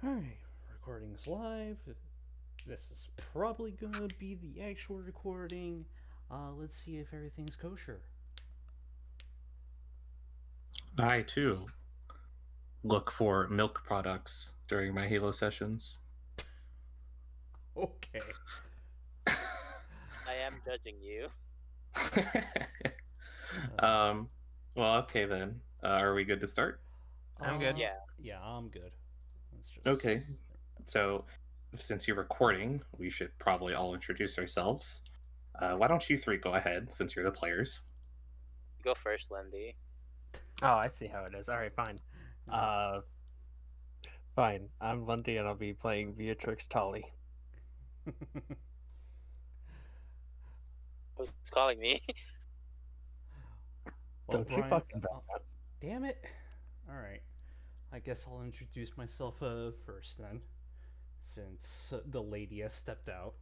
Alright, recording's live. This is probably gonna be the actual recording. Let's see if everything's kosher. I too look for milk products during my Halo sessions. Okay. I am judging you. um, well, okay then. Are we good to start? I'm good. Yeah. Yeah, I'm good. Let's just. Okay. So, since you're recording, we should probably all introduce ourselves. Why don't you three go ahead, since you're the players? You go first, Lindy. Oh, I see how it is. All right, fine. Fine. I'm Lundy, and I'll be playing Beatrix Tully. Who's calling me? Well, Don't you Brian, fucking back up. damn it. Alright. I guess I'll introduce myself first then, since the lady has stepped out.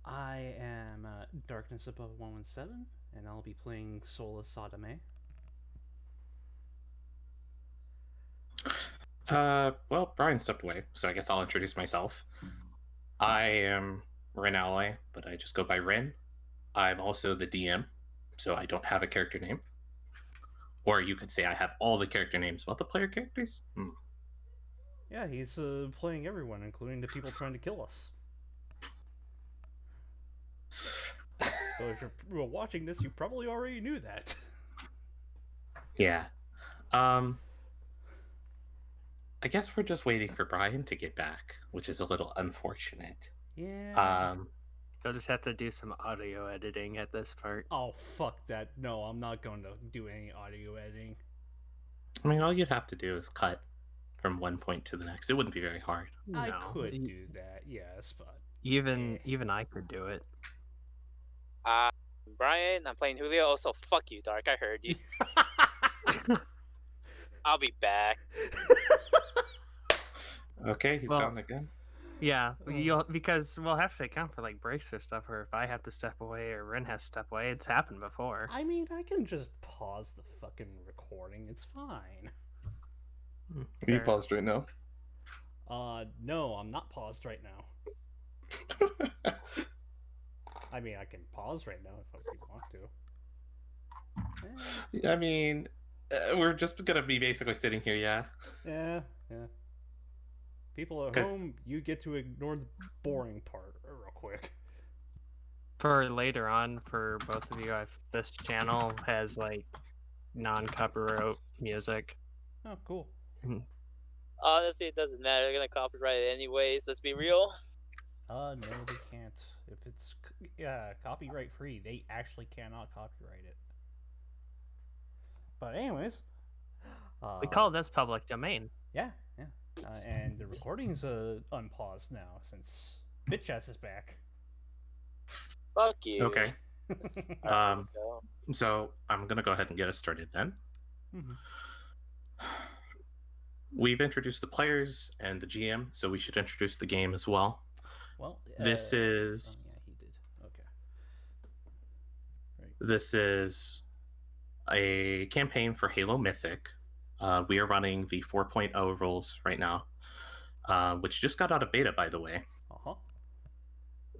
I am Darkness Above 117, and I'll be playing Sola Sadame. Well, Brian stepped away, so I guess I'll introduce myself. I am Ren Ally, but I just go by Ren. I'm also the DM, so I don't have a character name. Or you could say I have all the character names. What, the player characters? Yeah, he's playing everyone, including the people trying to kill us. So if you're watching this, you probably already knew that. Yeah. I guess we're just waiting for Brian to get back, which is a little unfortunate. Yeah. You'll just have to do some audio editing at this part. Oh, fuck that. No, I'm not going to do any audio editing. I mean, all you'd have to do is cut from one point to the next. It wouldn't be very hard. I No, could do that, yes, but... Even I could do it. Brian, I'm playing Julio. Also, fuck you, Dark. I heard you. I'll be back. Okay, he's Well- gone again. Yeah, because we'll have to account for like breaks or stuff, or if I have to step away or Ren has to step away. It's happened before. I mean, I can just pause the fucking recording. It's fine. Are Fair. you paused right now? No, I'm not paused right now. I mean, I can pause right now if I want to. I mean, we're just gonna be basically sitting here, yeah? Yeah. People at 'Cause- home, you get to ignore the boring part real quick. For later on, for both of you, this channel has like non-copyright music. Oh, cool. Honestly, it doesn't matter. They're gonna copyright it anyways. Let's be real. No, they can't. If it's copyright free, they actually cannot copyright it. But anyways, We call this public domain. yeah. And the recording's unpaused now since Bitch-ass is back. Fuck you. Okay. Alright, let's go. So I'm gonna go ahead and get us started then. Mhm. We've introduced the players and the GM, so we should introduce the game as well. Well, This is Oh, yeah, he did. Okay. Right. this is a campaign for Halo Mythic. We are running the 4.0 rules right now, which just got out of beta, by the way. Uh-huh.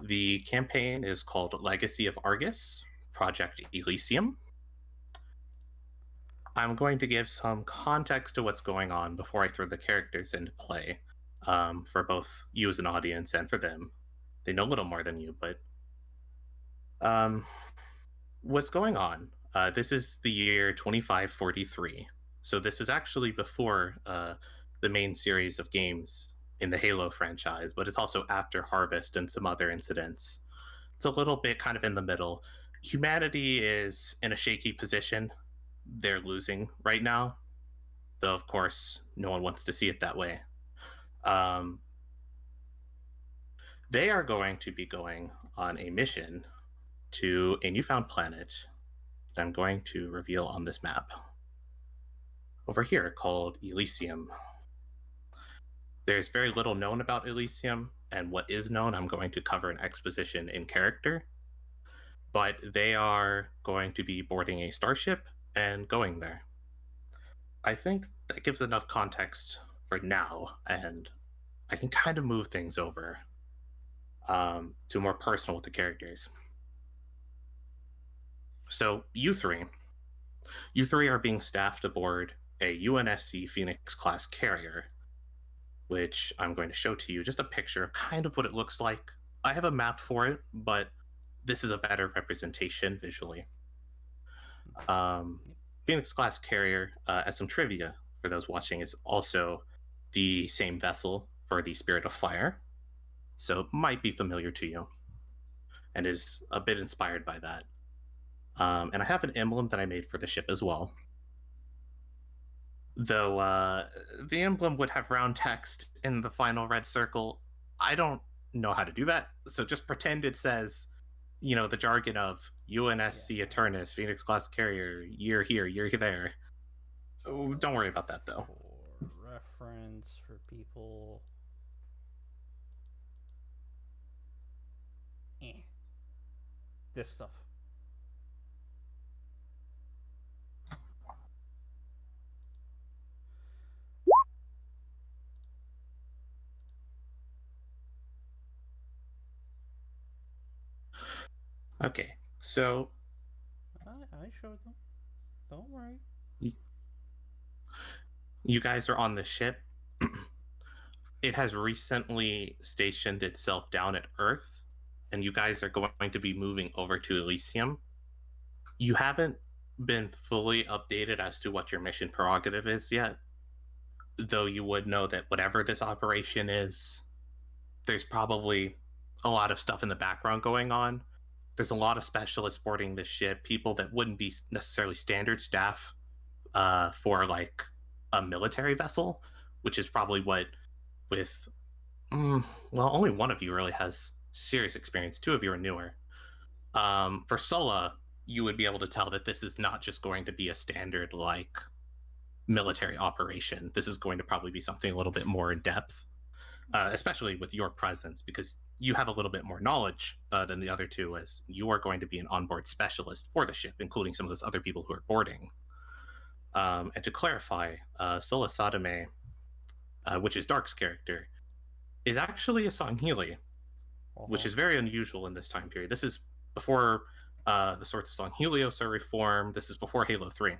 The campaign is called Legacy of Argus, Project Elysium. I'm going to give some context to what's going on before I throw the characters into play, for both you as an audience and for them. They know a little more than you, but what's going on? This is the year 2543. So this is actually before the main series of games in the Halo franchise, but it's also after Harvest and some other incidents. It's a little bit kind of in the middle. Humanity is in a shaky position. They're losing right now, though of course no one wants to see it that way. They are going to be going on a mission to a newfound planet that I'm going to reveal on this map over here called Elysium. There's very little known about Elysium, and what is known I'm going to cover in Exposition in character, but they are going to be boarding a starship and going there. I think that gives enough context for now, and I can kind of move things over to more personal with the characters. So you three are being staffed aboard a UNSC Phoenix class carrier, which I'm going to show to you just a picture of kind of what it looks like. I have a map for it, but this is a better representation visually. Phoenix class carrier, as some trivia for those watching, is also the same vessel for the Spirit of Fire, so it might be familiar to you, and is a bit inspired by that. And I have an emblem that I made for the ship as well. Though the emblem would have round text in the final red circle, I don't know how to do that, so just pretend it says, the jargon of UNSC Eternus, Phoenix class carrier, year here, year there. Oh, don't worry about that though. For reference for people. This stuff. Okay, so I showed them. Don't worry. You guys are on the ship. It has recently stationed itself down at Earth, and you guys are going to be moving over to Elysium. You haven't been fully updated as to what your mission prerogative is yet, though you would know that whatever this operation is, there's probably a lot of stuff in the background going on. There's a lot of specialists boarding this ship, people that wouldn't be necessarily standard staff for like a military vessel, which is probably what with only one of you really has serious experience. Two of you are newer. For Sulla, you would be able to tell that this is not just going to be a standard like military operation. This is going to probably be something a little bit more in depth, especially with your presence, because you have a little bit more knowledge than the other two, as you are going to be an onboard specialist for the ship, including some of those other people who are boarding. And to clarify, Sulla Sadame, which is Dark's character, is actually a Sangheili, which is very unusual in this time period. This is before the sorts of Sanghelios are reformed. This is before Halo 3.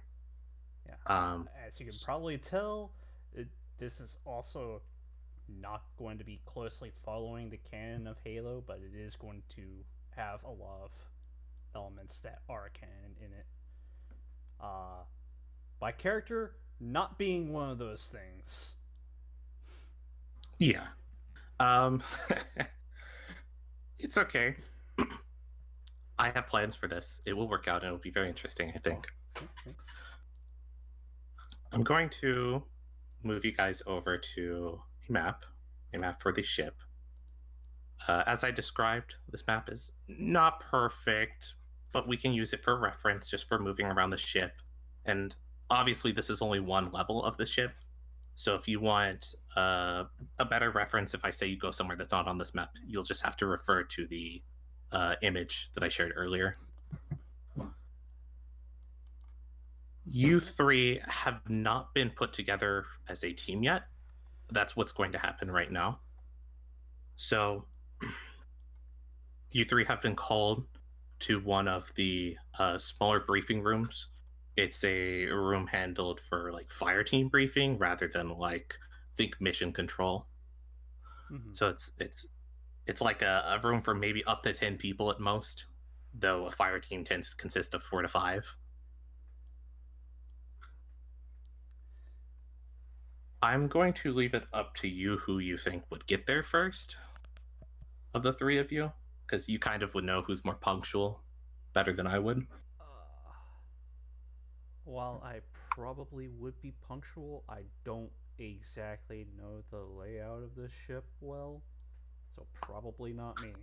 Yeah. As you can probably tell, this is also not going to be closely following the canon of Halo, but it is going to have a lot of elements that are canon in it. My character not being one of those things. Yeah. It's okay. I have plans for this. It will work out and it'll be very interesting, I think. I'm going to move you guys over to a map for the ship. As I described, this map is not perfect, but we can use it for reference just for moving around the ship. And obviously this is only one level of the ship. So if you want a better reference, if I say you go somewhere that's not on this map, you'll just have to refer to the image that I shared earlier. You three have not been put together as a team yet. That's what's going to happen right now. So you three have been called to one of the smaller briefing rooms. It's a room handled for like fire team briefing rather than like think mission control. Mm-hmm. So it's like a room for maybe up to 10 people at most, though a fire team tends to consist of 4 to 5. I'm going to leave it up to you who you think would get there first of the three of you, because you kind of would know who's more punctual better than I would. While I probably would be punctual, I don't exactly know the layout of the ship well, so probably not me.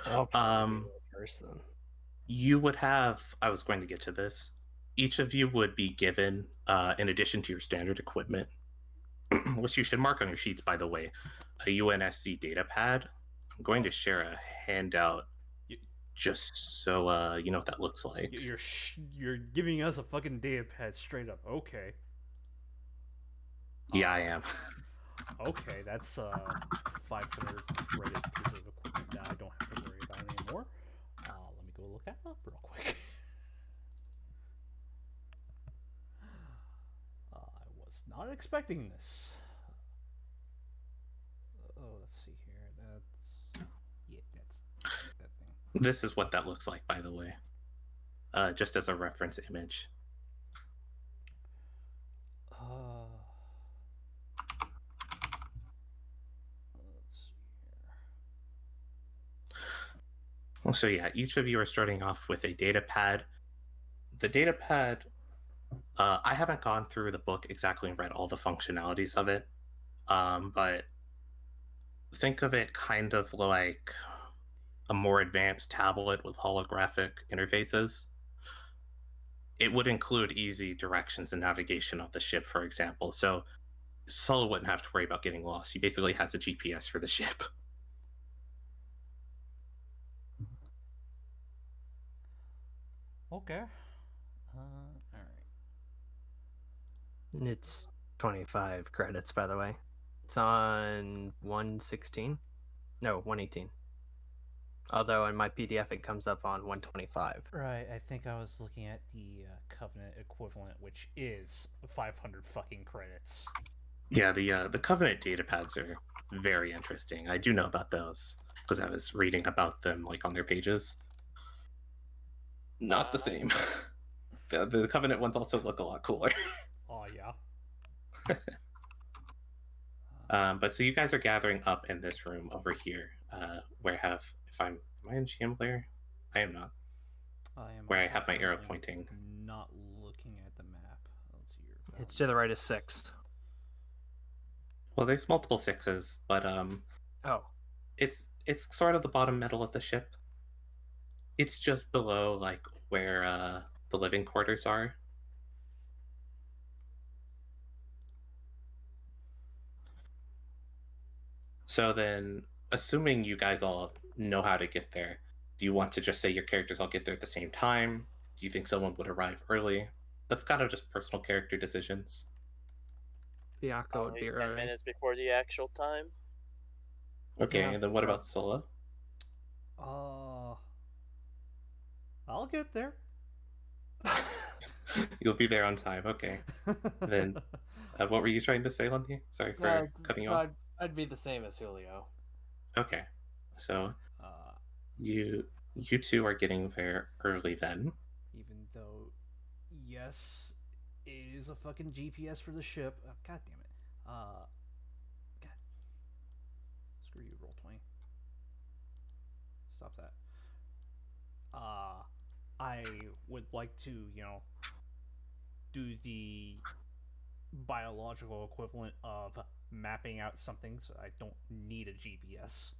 I'll probably go first then. You would have, I was going to get to this, each of you would be given, in addition to your standard equipment, which you should mark on your sheets, by the way, a UNSC data pad. I'm going to share a handout just so you know what that looks like. You're giving us a fucking data pad straight up. Okay. Yeah, I am. Okay, that's a 500 credit piece of equipment that I don't have to worry about anymore. Let me go look that up real quick. I was not expecting this. Oh, let's see here. That's that thing. This is what that looks like, by the way. Just as a reference image. Let's see here. Well, so yeah, each of you are starting off with a data pad. The data pad, I haven't gone through the book exactly and read all the functionalities of it, but think of it kind of like a more advanced tablet with holographic interfaces. It would include easy directions and navigation of the ship, for example. So Solo wouldn't have to worry about getting lost. He basically has a GPS for the ship. Okay. All right. It's 25 credits, by the way. It's on 116. No, 118. Although in my PDF it comes up on 125. Right, I think I was looking at the Covenant equivalent, which is 500 fucking credits. Yeah, the Covenant datapads are very interesting. I do know about those because I was reading about them like on their pages. Not the same. The Covenant ones also look a lot cooler. Oh yeah. But so you guys are gathering up in this room over here, where I am I in GM player? I am not. I am where I also have my arrow currently pointing. Not looking at the map. Let's see your It's to the right of 6th. Well, there's multiple 6s, but Oh. it's sort of the bottom middle of the ship. It's just below like where the living quarters are. So then, assuming you guys all know how to get there, do you want to just say your characters all get there at the same time? Do you think someone would arrive early? That's kind of just personal character decisions. Bianco would be 10 early. minutes before the actual time. Okay, Yeah. and then what about Sola? I'll get there. You'll be there on time. Okay. Then, what were you trying to say, Lundy? Sorry for cutting you off. I'd be the same as Julio. Okay, so you two are getting there early then. Even though, yes, it is a fucking GPS for the ship. God damn it. God. Screw you, Roll20. Stop that. I would like to, do the biological equivalent of mapping out something so I don't need a GPS.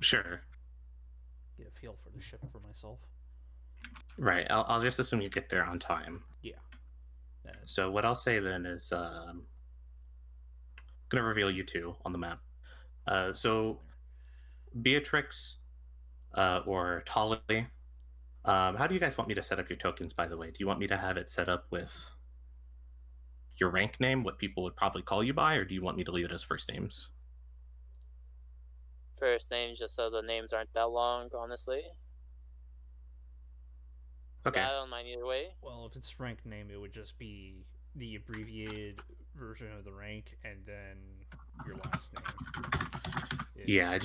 Sure. Get a feel for the ship for myself. Right. I'll just assume you get there on time. Yeah. So what I'll say then is gonna reveal you two on the map. So Beatrix or Tolly, how do you guys want me to set up your tokens, by the way? Do you want me to have it set up with your rank name, what people would probably call you by, or do you want me to leave it as first names? First names, just so the names aren't that long, honestly. Okay. I don't mind either way. Well, if it's rank name, it would just be the abbreviated version of the rank and then your last name. Yeah,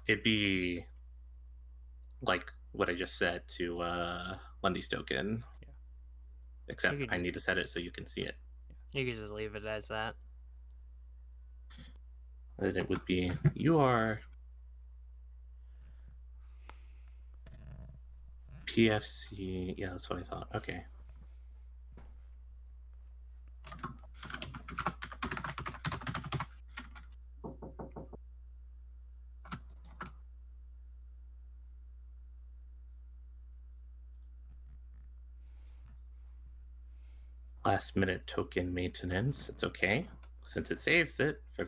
it'd be like what I just said to Lundy's token. Yeah. Except I need to set it so you can see it. You could just leave it as that. And it would be, you are PFC. Yeah, that's what I thought. Okay. Last minute token maintenance. It's okay. Since it saves it for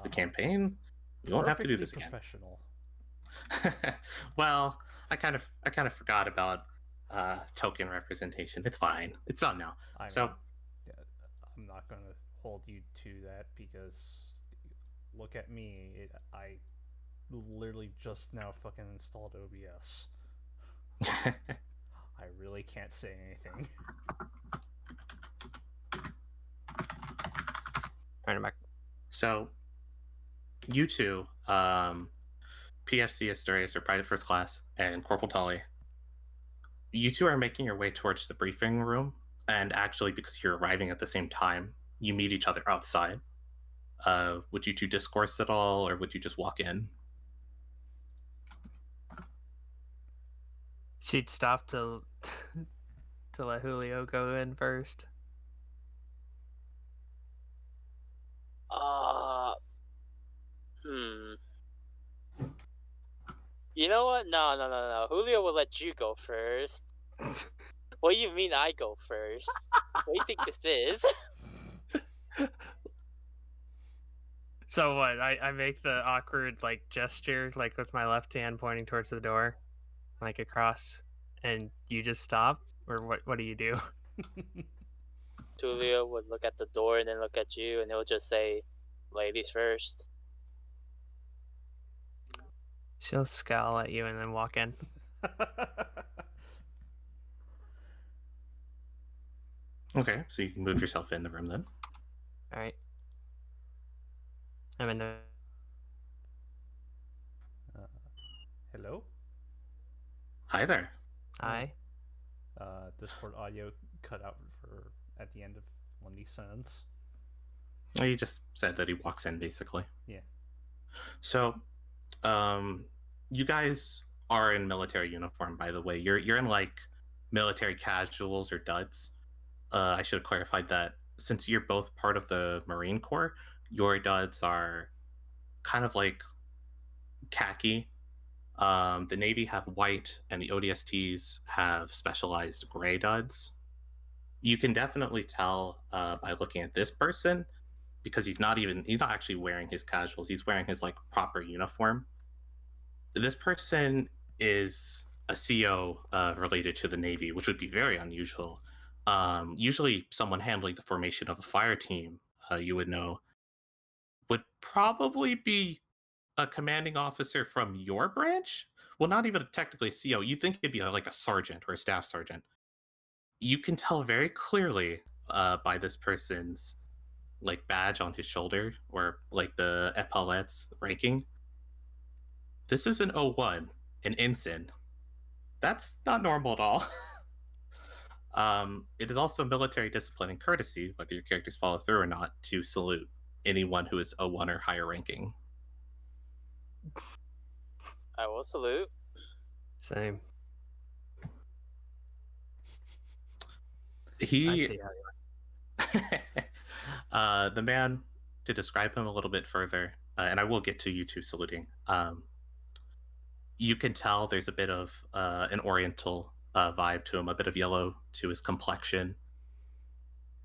the campaign, you won't have to do this again. Professional. Well, I kind of forgot about token representation. It's fine. It's done now. I'm not gonna hold you to that because look at me. I literally just now fucking installed OBS. I really can't say anything. Right back. So, you two, PFC Asturias or Private First Class and Corporal Tully, you two are making your way towards the briefing room, and actually, because you're arriving at the same time, you meet each other outside. Would you two discourse at all, or would you just walk in? She'd stop to let Julio go in first. You know what? No. Julio will let you go first. What do you mean I go first? What do you think this is? So what? I make the awkward like gesture, like with my left hand pointing towards the door, like across, and you just stop, or what? What do you do? Julio would look at the door and then look at you, and he'll just say, "Ladies first." She'll scowl at you and then walk in. Okay, so you can move yourself in the room then. All right. I'm in the. Hello? Hi there. Hi. Discord audio cut out for at the end of one of these sentences. Well, he just said that he walks in, basically. Yeah. So, you guys are in military uniform, by the way. You're in like military casuals or duds. I should have clarified that. Since you're both part of the Marine Corps, your duds are kind of like khaki. The Navy have white, and the ODSTs have specialized gray duds. You can definitely tell by looking at this person, because he's not actually wearing his casuals. He's wearing his like proper uniform. This person is a CO related to the Navy, which would be very unusual. Usually someone handling the formation of a fire team, you would know, would probably be a commanding officer from your branch. Well, not even technically a CO. You'd think it'd be like a sergeant or a staff sergeant. You can tell very clearly by this person's like badge on his shoulder, or like the epaulettes ranking. This is an 01, an ensign. That's not normal at all. It is also military discipline and courtesy, whether your characters follow through or not, to salute anyone who is 01 or higher ranking. I will salute. Same. I see how you are. The man, to describe him a little bit further, and I will get to you two saluting, you can tell there's a bit of an oriental vibe to him, a bit of yellow to his complexion.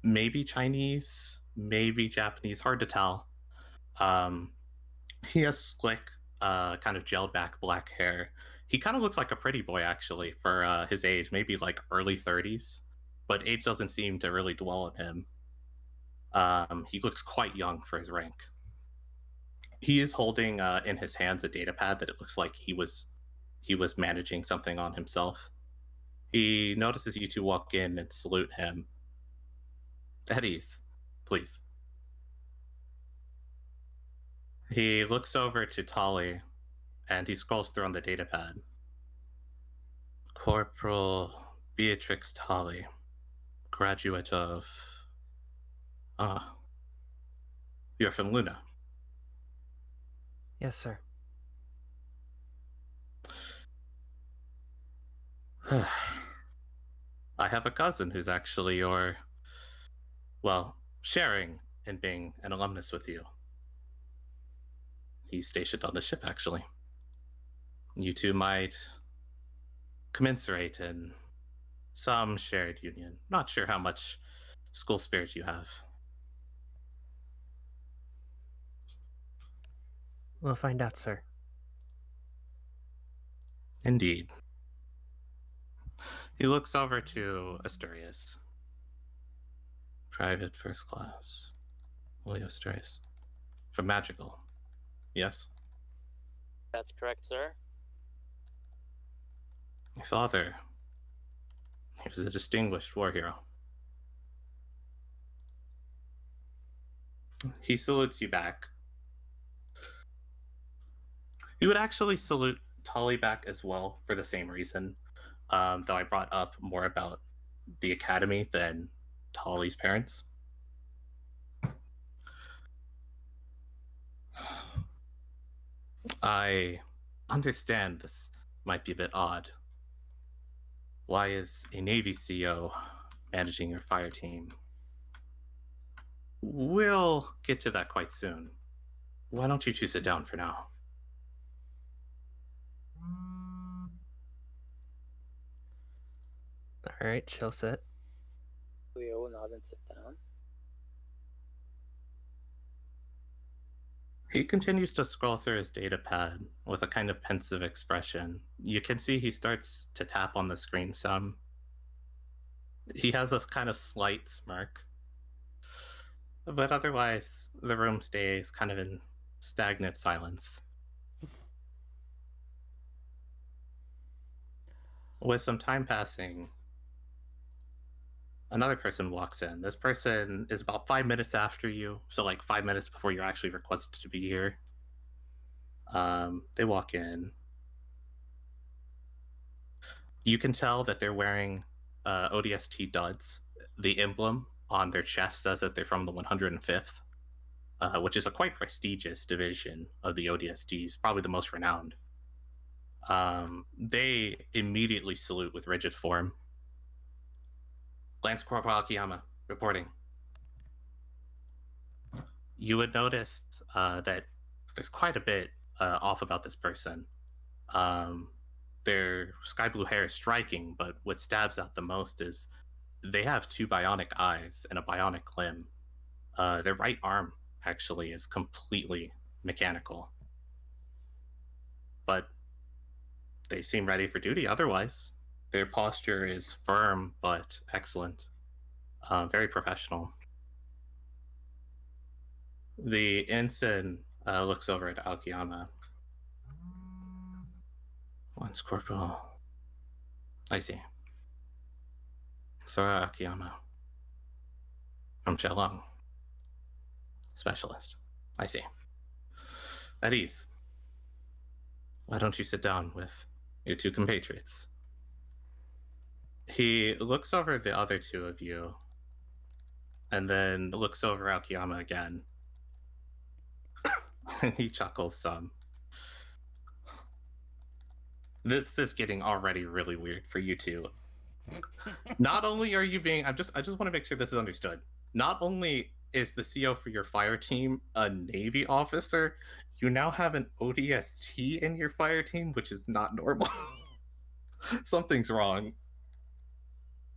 Maybe Chinese, maybe Japanese, hard to tell. He has slick, kind of gel back black hair. He kind of looks like a pretty boy, actually, for his age, maybe like early 30s, but age doesn't seem to really dwell on him. He looks quite young for his rank. He is holding in his hands a data pad that it looks like he was managing something on himself. He notices you two walk in and salute him. At ease, please. He looks over to Tali, and he scrolls through on the data pad. Corporal Beatrix Tali, graduate of... you're from Luna. Yes, sir. I have a cousin who's actually sharing in being an alumnus with you. He's stationed on the ship, actually. You two might commensurate in some shared union. Not sure how much school spirit you have. We'll find out, sir. Indeed. He looks over to Asturias. Private first class. Julio Strays. From Magical. Yes? That's correct, sir. Your father. He was a distinguished war hero. He salutes you back. He would actually salute Tully back as well for the same reason. Though I brought up more about the academy than Tully's parents. I understand this might be a bit odd. Why is a Navy CO managing your fire team? We'll get to that quite soon. Why don't you two sit down for now? All right, she'll sit. Julio will nod and sit down. He continues to scroll through his data pad with a kind of pensive expression. You can see he starts to tap on the screen some. He has this kind of slight smirk. But otherwise, the room stays kind of in stagnant silence. With some time passing, another person walks in. This person is about 5 minutes after you, so like 5 minutes before you're actually requested to be here. They walk in. You can tell that they're wearing ODST duds. The emblem on their chest says that they're from the 105th, which is a quite prestigious division of the ODSTs, probably the most renowned. They immediately salute with rigid form. Lance Corporal Akiyama, reporting. You would notice that there's quite a bit off about this person. Their sky blue hair is striking, but what stabs out the most is they have 2 bionic eyes and a bionic limb. Their right arm, actually, is completely mechanical. But they seem ready for duty otherwise. Their posture is firm but excellent. Very professional. The ensign looks over at Aokiyama. Lance Corporal. I see. Sora Akiyama. From Shalong. Specialist. I see. At ease. Why don't you sit down with your 2 compatriots? He looks over the other 2 of you, and then looks over Aokiyama again. And he chuckles some. This is getting already really weird for you two. Not only are you being, I just want to make sure this is understood. Not only is the CO for your fire team a Navy officer, you now have an ODST in your fire team, which is not normal. Something's wrong.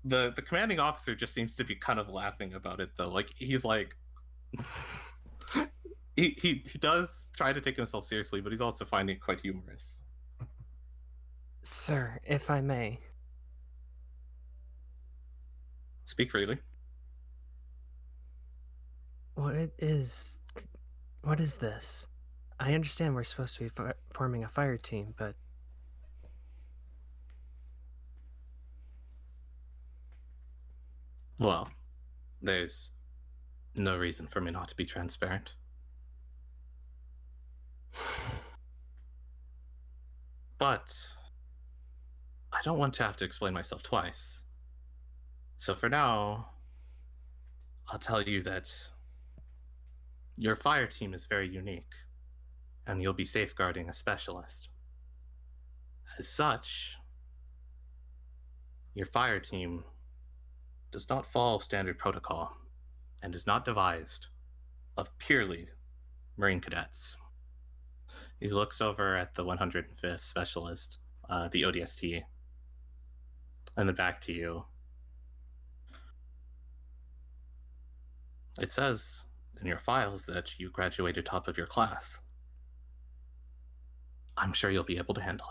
The commanding officer just seems to be kind of laughing about it though. Like he's like he does try to take himself seriously, but he's also finding it quite humorous. Sir, if I may. Speak freely. What is this? I understand we're supposed to be forming a fire team, but... Well, there's no reason for me not to be transparent. But I don't want to have to explain myself twice. So for now, I'll tell you that your fire team is very unique, and you'll be safeguarding a specialist. As such, your fire team does not follow standard protocol and is not devised of purely Marine cadets. He looks over at the 105th specialist, the ODST, and then back to you. It says in your files that you graduated top of your class. I'm sure you'll be able to handle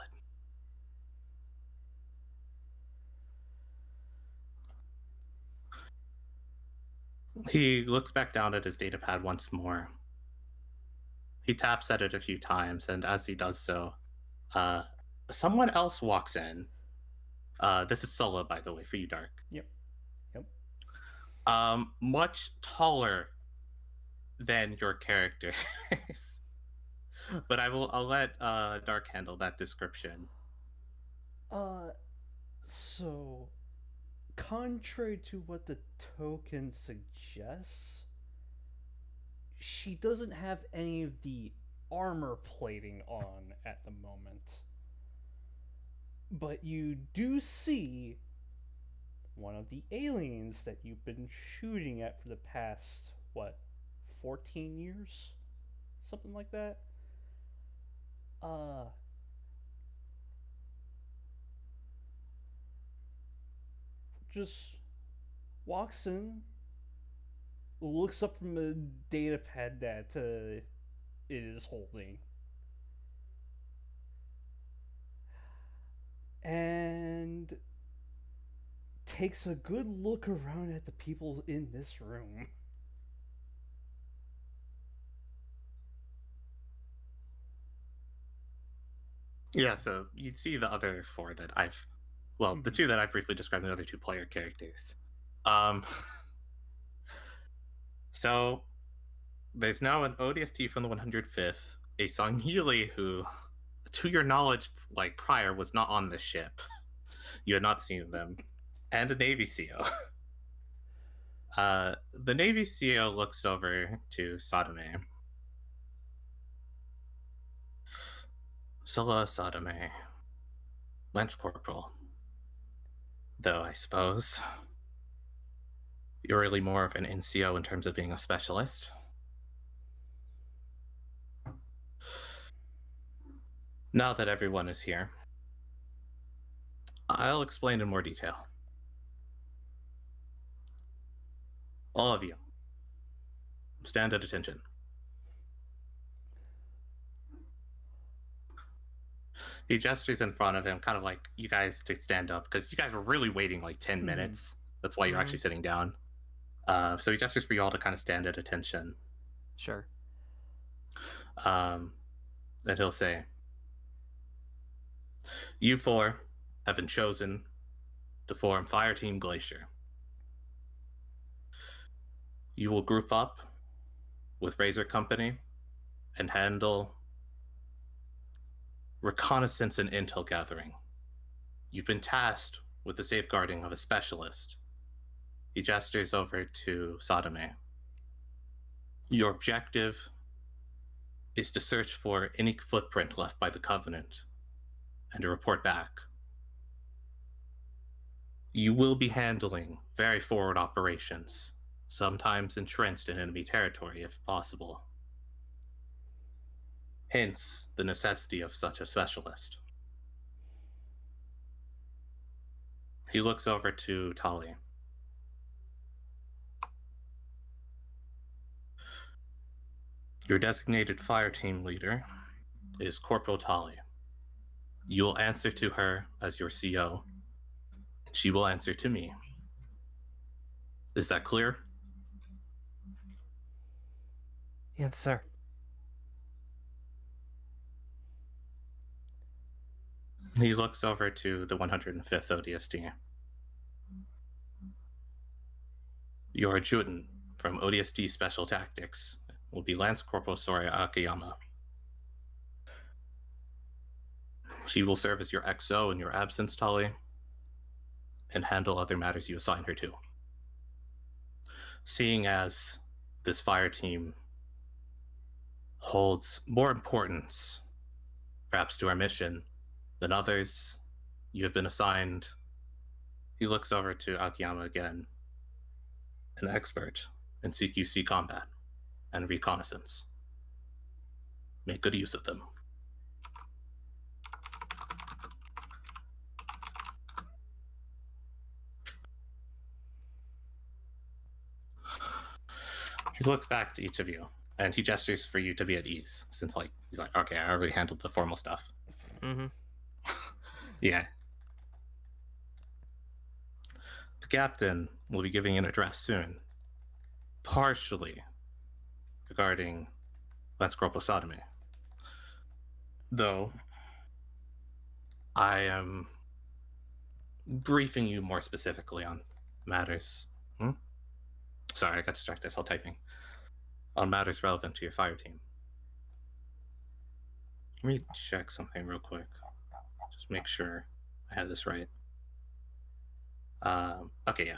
it. He looks back down at his datapad once more. He taps at it a few times, and as he does so, someone else walks in. This is Solo, by the way, for you, Dark. Yep. Much taller than your character is. But I'll let Dark handle that description. So, contrary to what the token suggests, she doesn't have any of the armor plating on at the moment. But you do see one of the aliens that you've been shooting at for the past, 14 years? Something like that? Just walks in, looks up from the data pad that it is holding, and takes a good look around at the people in this room. Yeah, so you'd see the other four that the two that I've briefly described, the other two player characters. So there's now an ODST from the 105th, a Sangheili who, to your knowledge, prior, was not on this ship. You had not seen them, and a Navy SEAL. The Navy SEAL looks over to Sadame. Scylla Sadame. Lance Corporal. Though, I suppose you're really more of an NCO in terms of being a specialist. Now that everyone is here, I'll explain in more detail. All of you, stand at attention. He gestures in front of him, kind of like you guys to stand up, because you guys were really waiting 10 minutes. That's why you're actually sitting down. So he gestures for you all to kind of stand at attention. Sure. And he'll say, you four have been chosen to form Fireteam Glacier. You will group up with Razor Company and handle reconnaissance and intel gathering. You've been tasked with the safeguarding of a specialist. He gestures over to Sadame. Your objective is to search for any footprint left by the Covenant and to report back. You will be handling very forward operations, sometimes entrenched in enemy territory if possible. Hence, the necessity of such a specialist. He looks over to Tali. Your designated fire team leader is Corporal Tali. You will answer to her as your CO, and she will answer to me. Is that clear? Yes, sir. He looks over to the 105th ODST. Your adjutant from ODST Special Tactics will be Lance Corporal Soria Akiyama. She will serve as your XO in your absence, Tali, and handle other matters you assign her to. Seeing as this fire team holds more importance, perhaps to our mission, than others, you have been assigned. He looks over to Akiyama again, an expert in CQC combat and reconnaissance. Make good use of them. He looks back to each of you, and he gestures for you to be at ease, since he's like, okay, I already handled the formal stuff. Mm-hmm. Yeah. The captain will be giving an address soon. partially regarding Lenscorposotomy. Though, I am briefing you more specifically on matters. Sorry, I got distracted while typing. On matters relevant to your fire team. Let me check something real quick. Just make sure I have this right. Okay, yeah.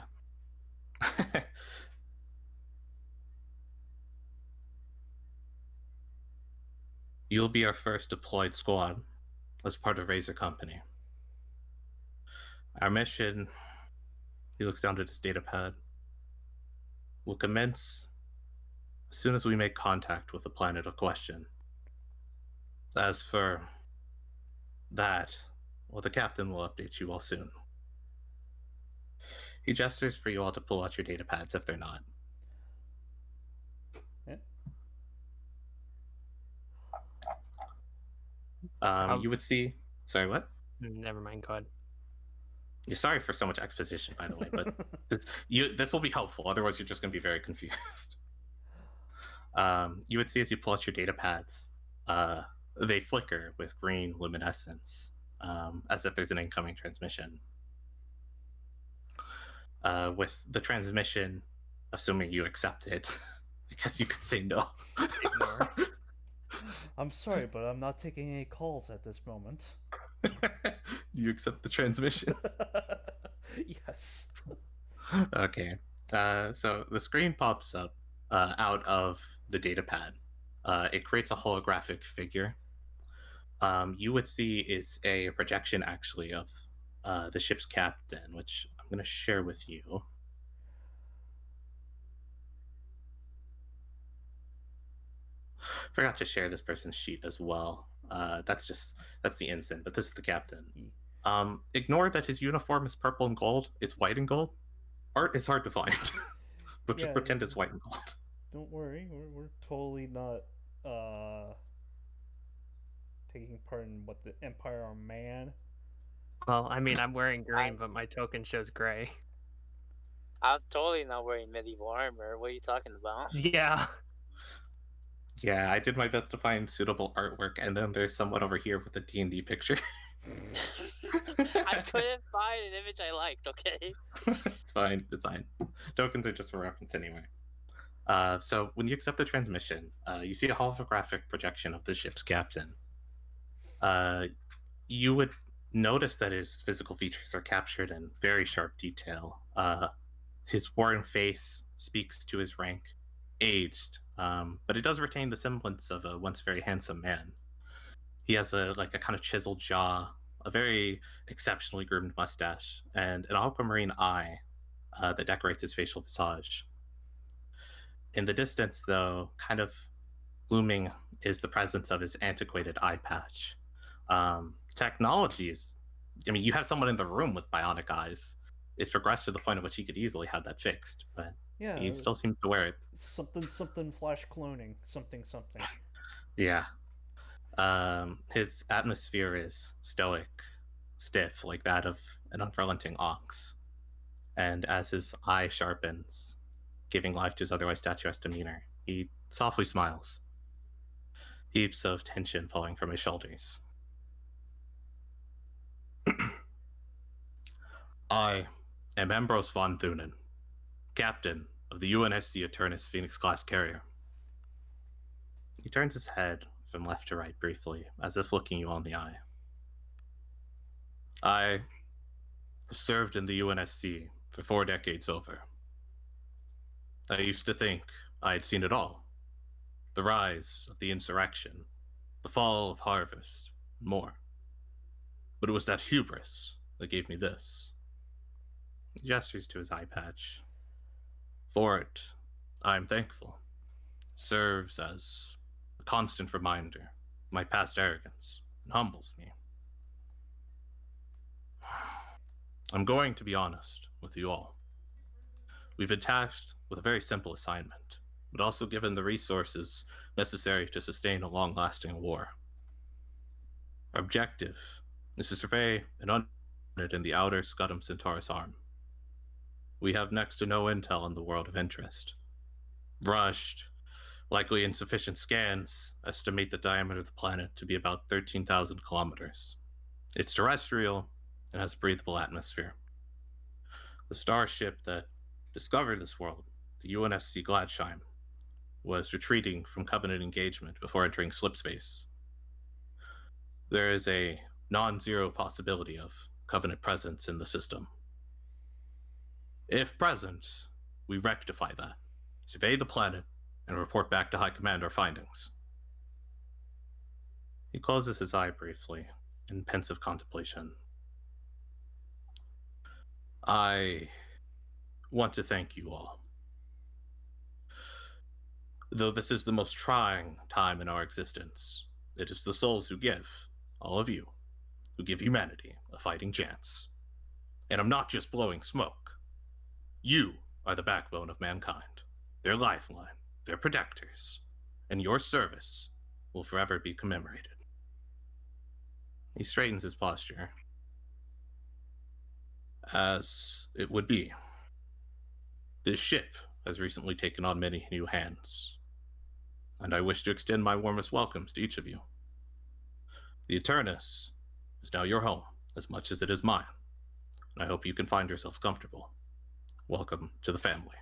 You'll be our first deployed squad as part of Razor Company. Our mission, he looks down at his data pad, will commence as soon as we make contact with the planet of question. As for that, well, the captain will update you all soon. He gestures for you all to pull out your data pads if they're not. You would see... Sorry, what? Never mind, go ahead. Yeah, sorry for so much exposition, by the way, but this will be helpful. Otherwise, you're just going to be very confused. You would see as you pull out your data pads, they flicker with green luminescence, as if there's an incoming transmission. With the transmission, assuming you accept it, because you could say no. Ignore. I'm sorry, but I'm not taking any calls at this moment. You accept the transmission? Yes. Okay. So the screen pops up out of the data pad. It creates a holographic figure. You would see is a projection, actually, of the ship's captain, which I'm going to share with you. Forgot to share this person's sheet as well. That's the ensign, but this is the captain. Ignore that his uniform is purple and gold. It's white and gold. Art is hard to find, but just pretend it's white and gold. Don't worry, we're totally not taking part in what the Empire are, man. Well, I mean, I'm wearing green, but my token shows gray. I'm totally not wearing medieval armor. What are you talking about? Yeah. Yeah, I did my best to find suitable artwork, and then there's someone over here with a D&D picture. I couldn't find an image I liked, okay? It's fine. Tokens are just for reference anyway. So when you accept the transmission, you see a holographic projection of the ship's captain. You would notice that his physical features are captured in very sharp detail. His worn face speaks to his rank, aged, but it does retain the semblance of a once very handsome man. He has a kind of chiseled jaw, a very exceptionally groomed mustache, and an aquamarine eye that decorates his facial visage. In the distance, though, kind of looming is the presence of his antiquated eye patch. Technology is... I mean, you have someone in the room with bionic eyes. It's progressed to the point at which he could easily have that fixed, but yeah, he still seems to wear it. Something flash cloning. Something. Yeah. His atmosphere is stoic, stiff, like that of an unrelenting ox. And as his eye sharpens, giving life to his otherwise statuesque demeanor, he softly smiles. Heaps of tension falling from his shoulders. I am Ambrose von Thunen, captain of the UNSC Eternus Phoenix-class carrier. He turns his head from left to right briefly, as if looking you on the eye. I have served in the UNSC for 4 decades over. I used to think I had seen it all. The rise of the insurrection, the fall of Harvest, and more. But it was that hubris that gave me this. He gestures to his eye patch. For it, I am thankful. It serves as a constant reminder of my past arrogance and humbles me. I'm going to be honest with you all. We've been tasked with a very simple assignment, but also given the resources necessary to sustain a long-lasting war. Our objective is to survey an unit in the outer Scutum Centaurus arm. We have next to no intel in the world of interest. Rushed, likely insufficient scans estimate the diameter of the planet to be about 13,000 kilometers. It's terrestrial and has a breathable atmosphere. The starship that discovered this world, the UNSC Gladsheim, was retreating from Covenant engagement before entering slipspace. There is a non-zero possibility of Covenant presence in the system. If present, we rectify that, survey the planet, and report back to High Command our findings. He closes his eye briefly in pensive contemplation. I want to thank you all. Though this is the most trying time in our existence, it is the souls who give, all of you, who give humanity a fighting chance. And I'm not just blowing smoke. You are the backbone of mankind, their lifeline, their protectors, and your service will forever be commemorated. He straightens his posture. As it would be. This ship has recently taken on many new hands, and I wish to extend my warmest welcomes to each of you. The Eternus is now your home as much as it is mine, and I hope you can find yourselves comfortable. Welcome to the family.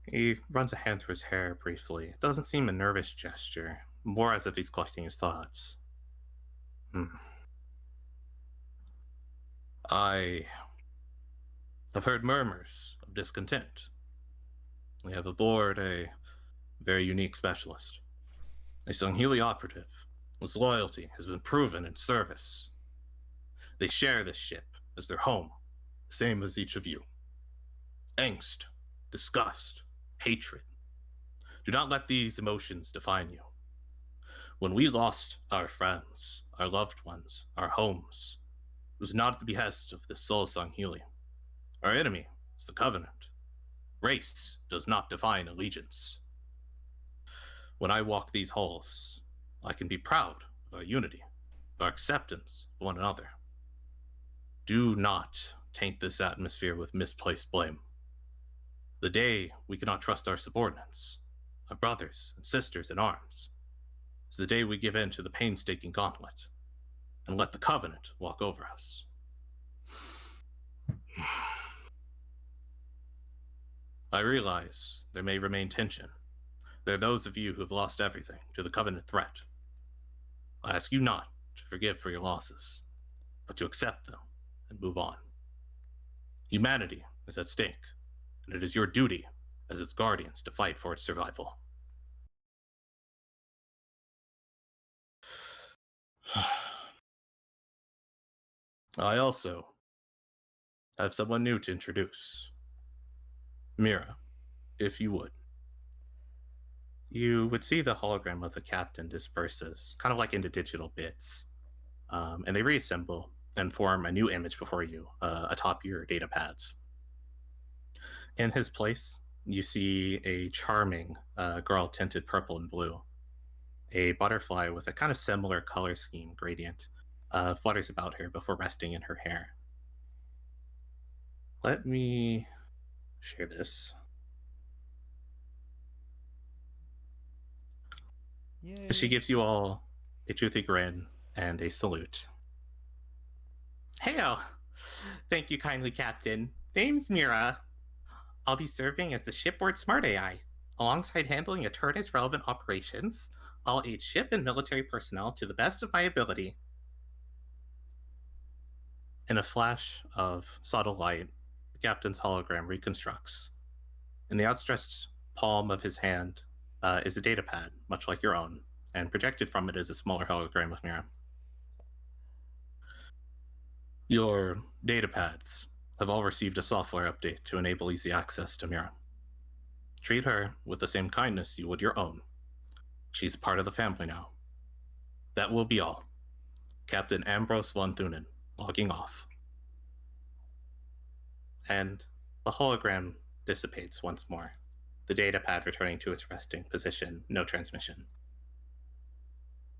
He runs a hand through his hair briefly. It doesn't seem a nervous gesture, more as if he's collecting his thoughts. I have heard murmurs of discontent. We have aboard a very unique specialist, a Sangheili operative whose loyalty has been proven in service. They share this ship as their home, the same as each of you. Angst, disgust, hatred. Do not let these emotions define you. When we lost our friends, our loved ones, our homes, it was not at the behest of the Soul Sangheili. Our enemy is the Covenant. Race does not define allegiance. When I walk these halls, I can be proud of our unity, of our acceptance of one another. Do not taint this atmosphere with misplaced blame. The day we cannot trust our subordinates, our brothers and sisters in arms, is the day we give in to the painstaking gauntlet and let the Covenant walk over us. I realize there may remain tension. There are those of you who have lost everything to the Covenant threat. I ask you not to forgive for your losses, but to accept them and move on. Humanity is at stake, and it is your duty as its guardians to fight for its survival. I also have someone new to introduce. Mira, if you would. You would see the hologram of the captain disperses, kind of like into digital bits, and they reassemble and form a new image before you, atop your data pads. In his place, you see a charming girl tinted purple and blue. A butterfly with a kind of similar color scheme gradient flutters about her before resting in her hair. Let me share this. Yay. She gives you all a toothy grin and a salute. Hail! Thank you kindly, Captain. Name's Mira. I'll be serving as the shipboard smart AI. Alongside handling Eternus relevant operations, I'll aid ship and military personnel to the best of my ability. In a flash of subtle light, the captain's hologram reconstructs. In the outstretched palm of his hand is a datapad, much like your own, and projected from it is a smaller hologram of Mira. Your datapads have all received a software update to enable easy access to Mira. Treat her with the same kindness you would your own. She's a part of the family now. That will be all. Captain Ambrose von Thunen, logging off. And the hologram dissipates once more, the datapad returning to its resting position, no transmission.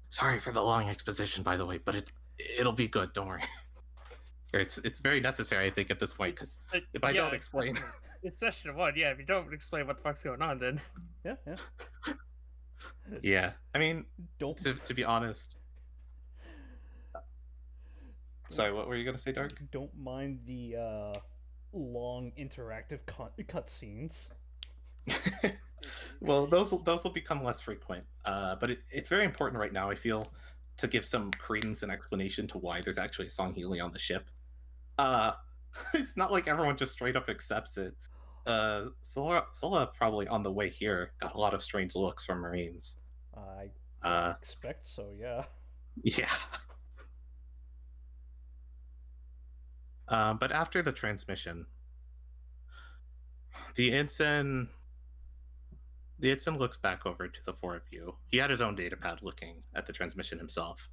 Sorry for the long exposition, by the way, but it'll be good, don't worry. It's very necessary, I think, at this point, because if I don't explain... It's session 1, yeah. If you don't explain what the fuck's going on, then Yeah. Yeah, I mean, Don't to be honest. Sorry, what were you gonna say, Dark? don't mind the long interactive cutscenes. Well, those will become less frequent. But it's very important right now, I feel, to give some credence and explanation to why there's actually a song Healy on the ship. It's not like everyone just straight up accepts it. Sola probably on the way here got a lot of strange looks from Marines. I Uh, expect so, yeah. yeah. But after the transmission, the ensign looks back over to the four of you. He had his own datapad looking at the transmission himself.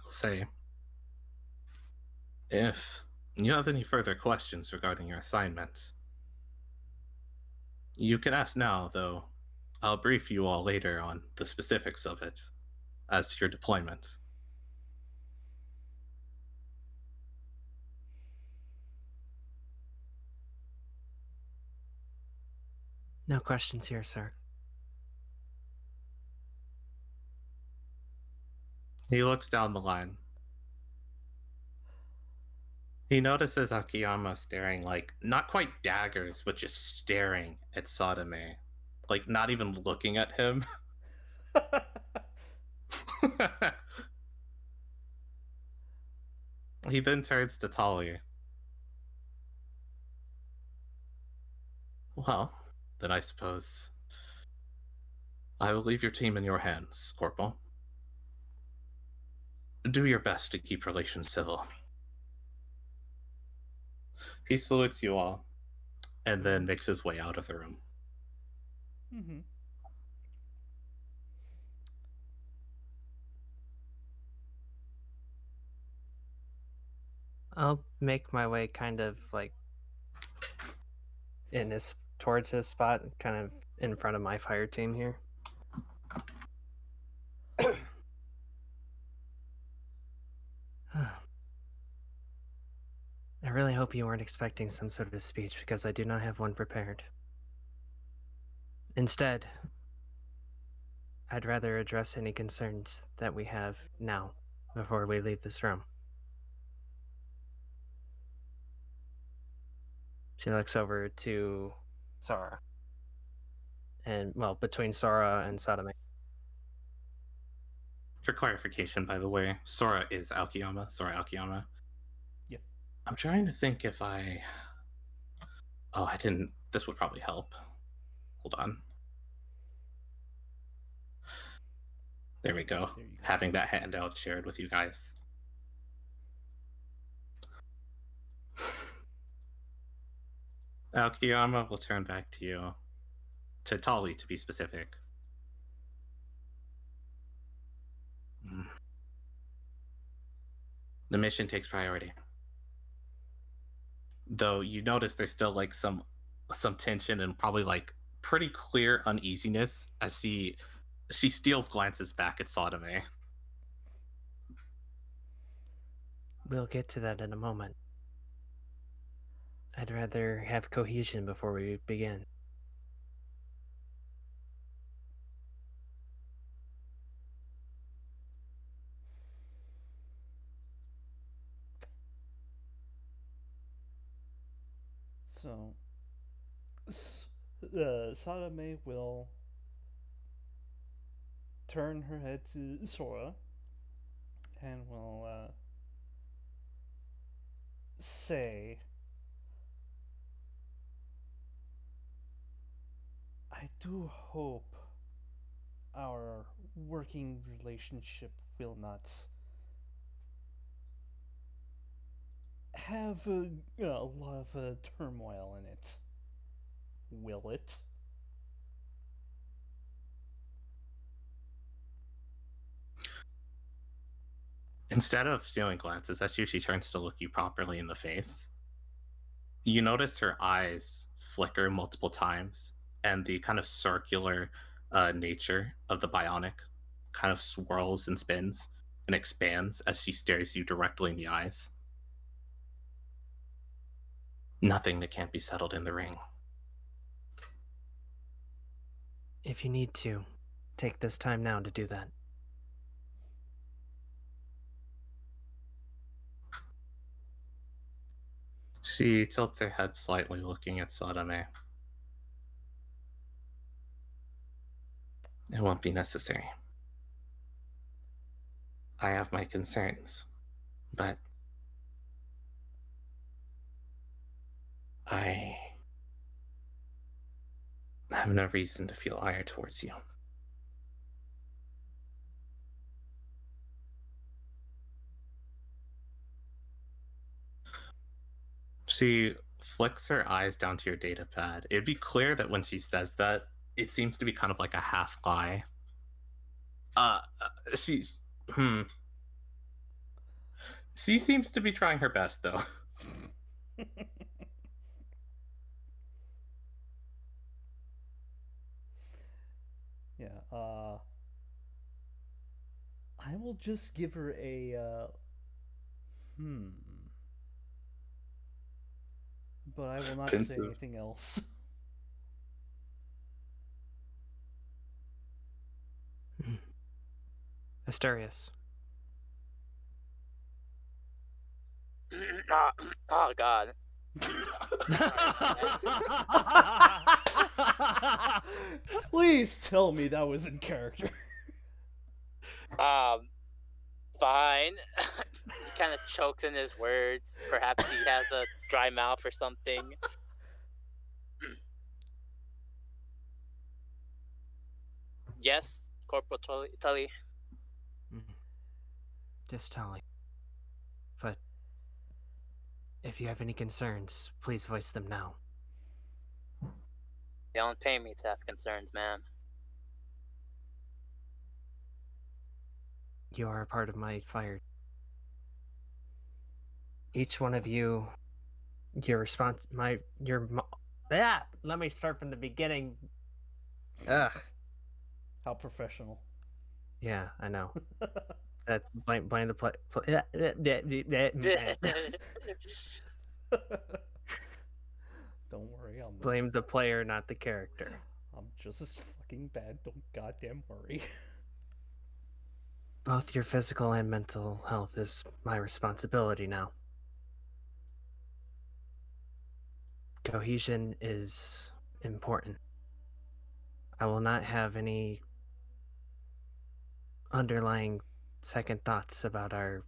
He'll say, if you have any further questions regarding your assignment, you can ask now, though I'll brief you all later on the specifics of it as to your deployment. no questions here, sir. He looks down the line. He notices Akiyama staring, like, not quite daggers, but just staring at Sadame. Like, not even looking at him. He then turns to Tali. Well, then I suppose I will leave your team in your hands, Corporal. Do your best to keep relations civil. He salutes you all, and then makes his way out of the room. Mm-hmm. I'll make my way kind of like towards his spot, kind of in front of my fire team here. I really hope you weren't expecting some sort of speech, because I do not have one prepared. Instead, I'd rather address any concerns that we have now, before we leave this room. She looks over to Sora. And, well, between Sora and Sadame. For clarification, by the way, Sora is Aokiyama. Sora Aokiyama. Yep. I'm trying to think if I... Oh, I didn't... This would probably help. Hold on. There we go. There you go. Having that handout shared with you guys. Aokiyama will turn back to you. To Tali, to be specific. The mission takes priority. Though you notice there's still like some tension and probably like pretty clear uneasiness as she steals glances back at Sadame. We'll get to that in a moment. I'd rather have cohesion before we begin. So, Sadame will turn her head to Sora and will say, I do hope our working relationship will not have a lot of turmoil in it. Will it? Instead of stealing glances at you, she turns to look you properly in the face. You notice her eyes flicker multiple times, and the kind of circular nature of the bionic kind of swirls and spins and expands as she stares you directly in the eyes. nothing that can't be settled in the ring. If you need to, take this time now to do that. She tilts her head slightly, looking at Sadame. It won't be necessary. I have my concerns, but I have no reason to feel ire towards you. She flicks her eyes down to your data pad. It'd be clear that when she says that, it seems to be kind of like a half lie. She's She seems to be trying her best, though. Yeah, I will just give her a, but I will not say Pensive. anything else. Asterius. Oh God. Please tell me that was in character. Fine. He kind of chokes in his words. Perhaps he has a dry mouth or something. Yes, Corporal Tully. Just Tully. But if you have any concerns, please voice them now. They don't pay me to have concerns, man. You are a part of my fire. Each one of you, let me start from the beginning. Ugh. How professional. Yeah, I know. That's blame the play. Don't worry, Blame the player, not the character. I'm just as fucking bad. Don't goddamn worry. Both your physical and mental health is my responsibility now. Cohesion is important. I will not have any underlying second thoughts about our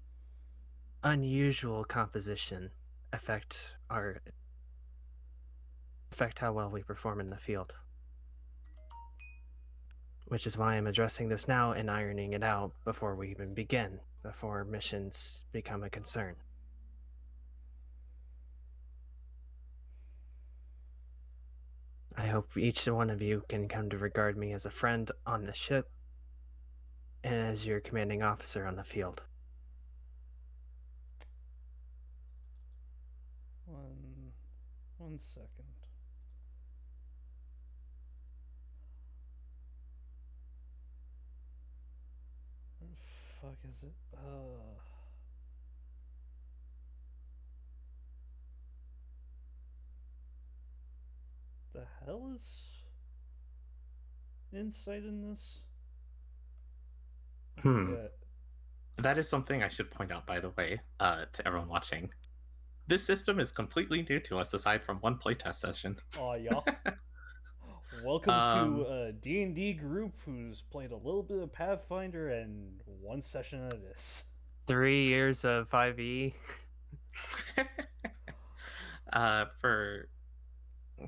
unusual composition affect how well we perform in the field. Which is why I'm addressing this now and ironing it out before we even begin, before missions become a concern. I hope each one of you can come to regard me as a friend on the ship and as your commanding officer on the field. One second. Where the fuck is it? The hell is insight in this? Yeah. That is something I should point out, by the way, to everyone watching. This system is completely new to us, aside from one playtest session. Oh, yeah. Welcome to a D&D group who's played a little bit of Pathfinder and one session of this. 3 years of 5e.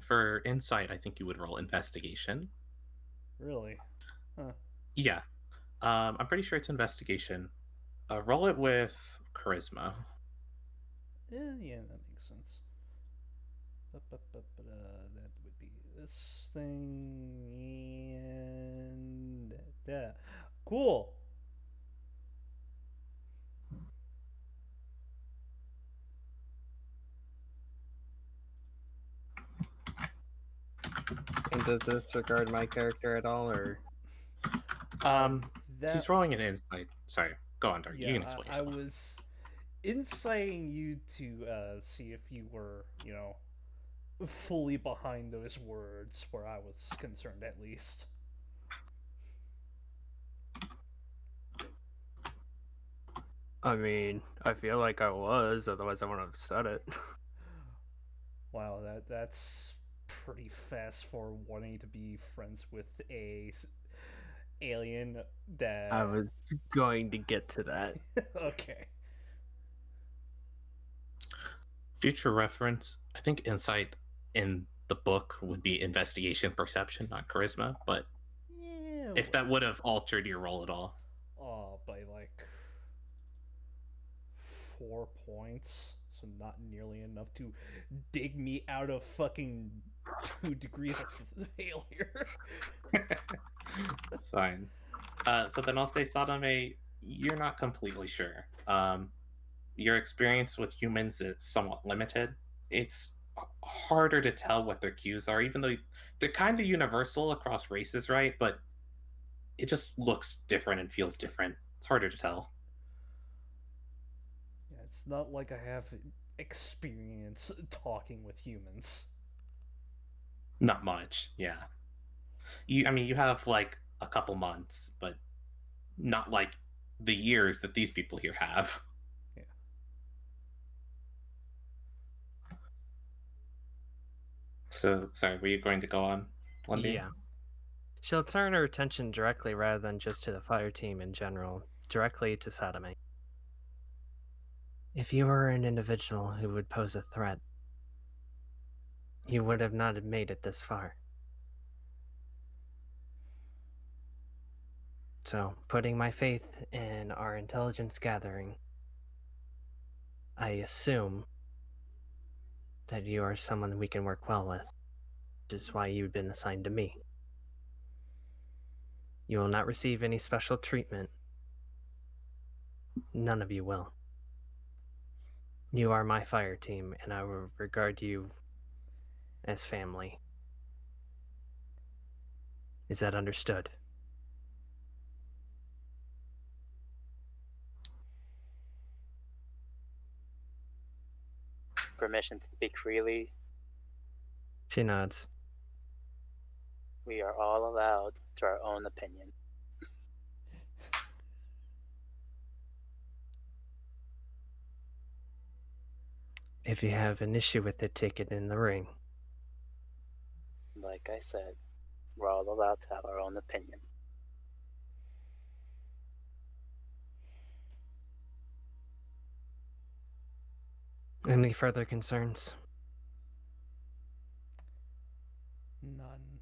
For insight, I think you would roll investigation. Really? Huh. Yeah. I'm pretty sure it's investigation. Roll it with charisma. Yeah, that makes sense. That would be this thing and that. Cool. And does this regard my character at all, or? He's rolling an insight. Sorry, go on, Dark. Yeah, you can explain I yourself. was inciting you to see if you were, fully behind those words, where I was concerned at least. I mean, I feel like I was, otherwise I wouldn't have said it. Wow, that's pretty fast for wanting to be friends with a alien that... I was going to get to that. Okay. Future reference, I think insight in the book would be investigation perception, not charisma, but Yeah, if that would have altered your roll at all. by like 4 points, so not nearly enough to dig me out of fucking 2 degrees of failure. That's fine. So then I'll say Sadame, you're not completely sure. Your experience with humans is somewhat limited. It's harder to tell what their cues are, even though they're kind of universal across races, right? But it just looks different and feels different. It's harder to tell. Yeah, it's not like I have experience talking with humans. Not much, yeah. You have like a couple months, but not like the years that these people here have. Yeah. So, sorry, were you going to go on, Lundy? Yeah. She'll turn her attention directly rather than just to the fire team in general, directly to Sadame. If you were an individual who would pose a threat, you would have not made it this far. So, putting my faith in our intelligence gathering, I assume that you are someone we can work well with, which is why you've been assigned to me. You will not receive any special treatment. None of you will. You are my fire team, and I will regard you as family. Is that understood? Permission to speak freely. She nods. We are all allowed to our own opinion. If you have an issue with it, take it in the ring. Like I said, we're all allowed to have our own opinion. Any further concerns? None.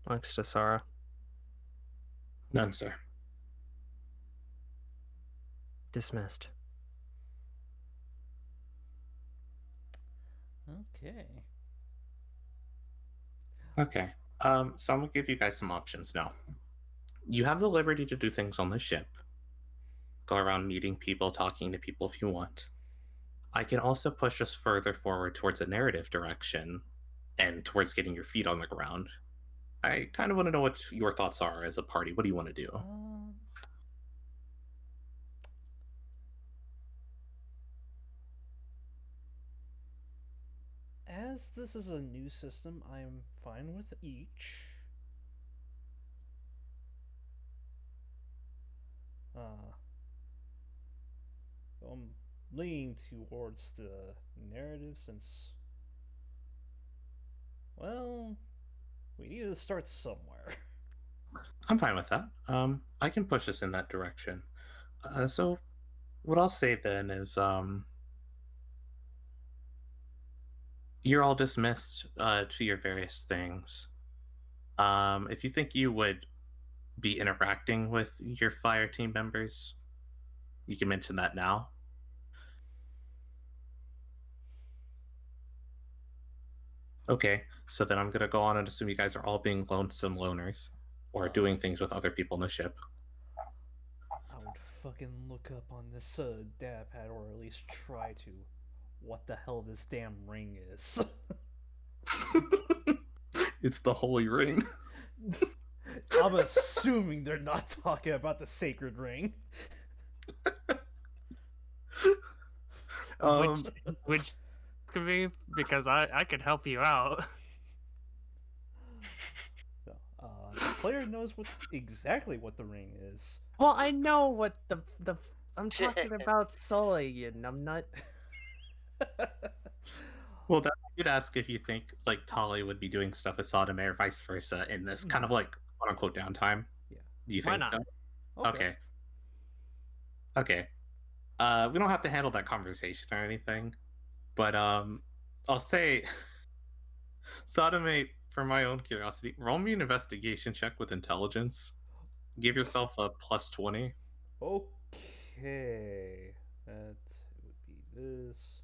Next to Sara. None, sir. Dismissed. Okay. Okay. So I'm gonna give you guys some options now. You have the liberty to do things on the ship. Go around meeting people, talking to people if you want. I can also push us further forward towards a narrative direction and towards getting your feet on the ground. I kind of want to know what your thoughts are as a party. What do you want to do? As this is a new system, I am fine with each. I'm leaning towards the narrative since, well, we need to start somewhere. I'm fine with that. I can push us in that direction. So what I'll say then is you're all dismissed to your various things. If you think you would be interacting with your fire team members, you can mention that now. Okay, so then I'm going to go on and assume you guys are all being lonesome loners or doing things with other people in the ship. I would fucking look up on this data pad, or at least try to, what the hell this damn ring is. It's the holy ring. I'm assuming they're not talking about the sacred ring. Which me because I could help you out. No, the player knows exactly what the ring is. Well, I know what the I'm talking about Sully, you numbnut. Well, that I did ask if you think like Tali would be doing stuff with Sodome or vice versa in this kind of like quote unquote downtime. Yeah. Do you Why think not? so? Okay. Okay. We don't have to handle that conversation or anything, but I'll say, Sodome, for my own curiosity, roll me an investigation check with intelligence. Give yourself a +20. Okay. That would be this.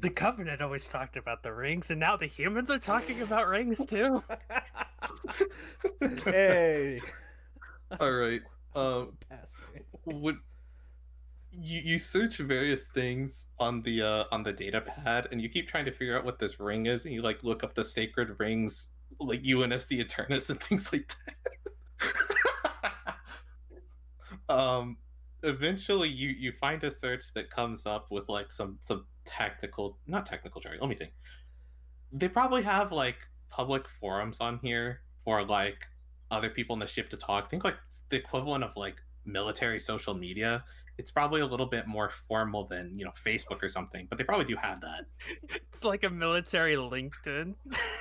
The Covenant always talked about the rings, and now the humans are talking about rings too. Hey. All right. Fantastic. Would you search various things on the data pad, and you keep trying to figure out what this ring is, and you like look up the sacred rings, like UNSC Eternus and things like that. Eventually you find a search that comes up with like some not technical jargon. Let me think. They probably have like public forums on here for like other people in the ship to talk. Think like the equivalent of like military social media. It's probably a little bit more formal than, Facebook or something, but they probably do have that. It's like a military LinkedIn.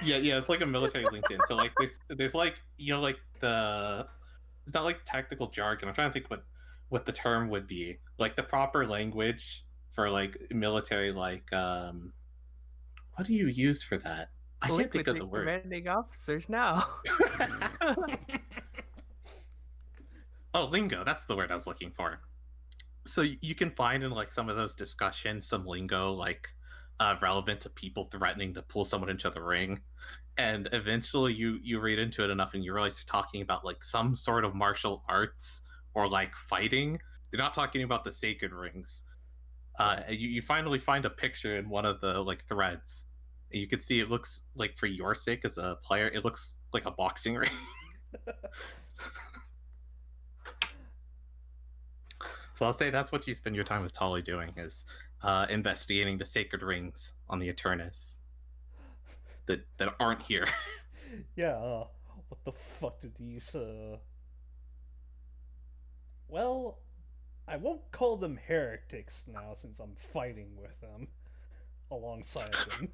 Yeah, it's like a military LinkedIn. So like there's like, like it's not like technical jargon. I'm trying to think what the term would be. Like the proper language for like military, like what do you use for that? I can't think of the word. Commanding officers now. Oh, lingo. That's the word I was looking for. So you can find in like some of those discussions some lingo like relevant to people threatening to pull someone into the ring, and eventually you read into it enough and you realize you're talking about like some sort of martial arts or like fighting. They're not talking about the sacred rings. You finally find a picture in one of the like threads, and you can see it looks like, for your sake as a player, it looks like a boxing ring. So I'll say that's what you spend your time with Tali doing, is investigating the sacred rings on the Eternus that aren't here. Yeah, what the fuck do these, Well, I won't call them heretics now since I'm fighting with them alongside them.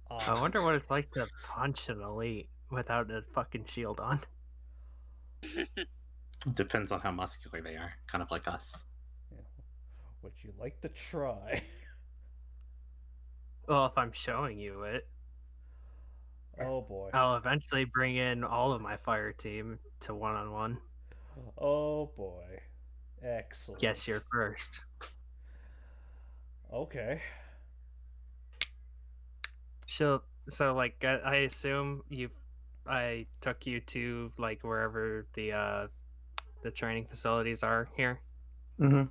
I wonder what it's like to punch an elite without a fucking shield on. Depends on how muscular they are, kind of like us. Yeah. Would you like to try? Well, if I'm showing you it. Oh boy. I'll eventually bring in all of my fire team to one-on-one. Oh boy. Excellent. Guess you're first. Okay. So like, I assume I took you to like wherever the training facilities are here. Mm-hmm.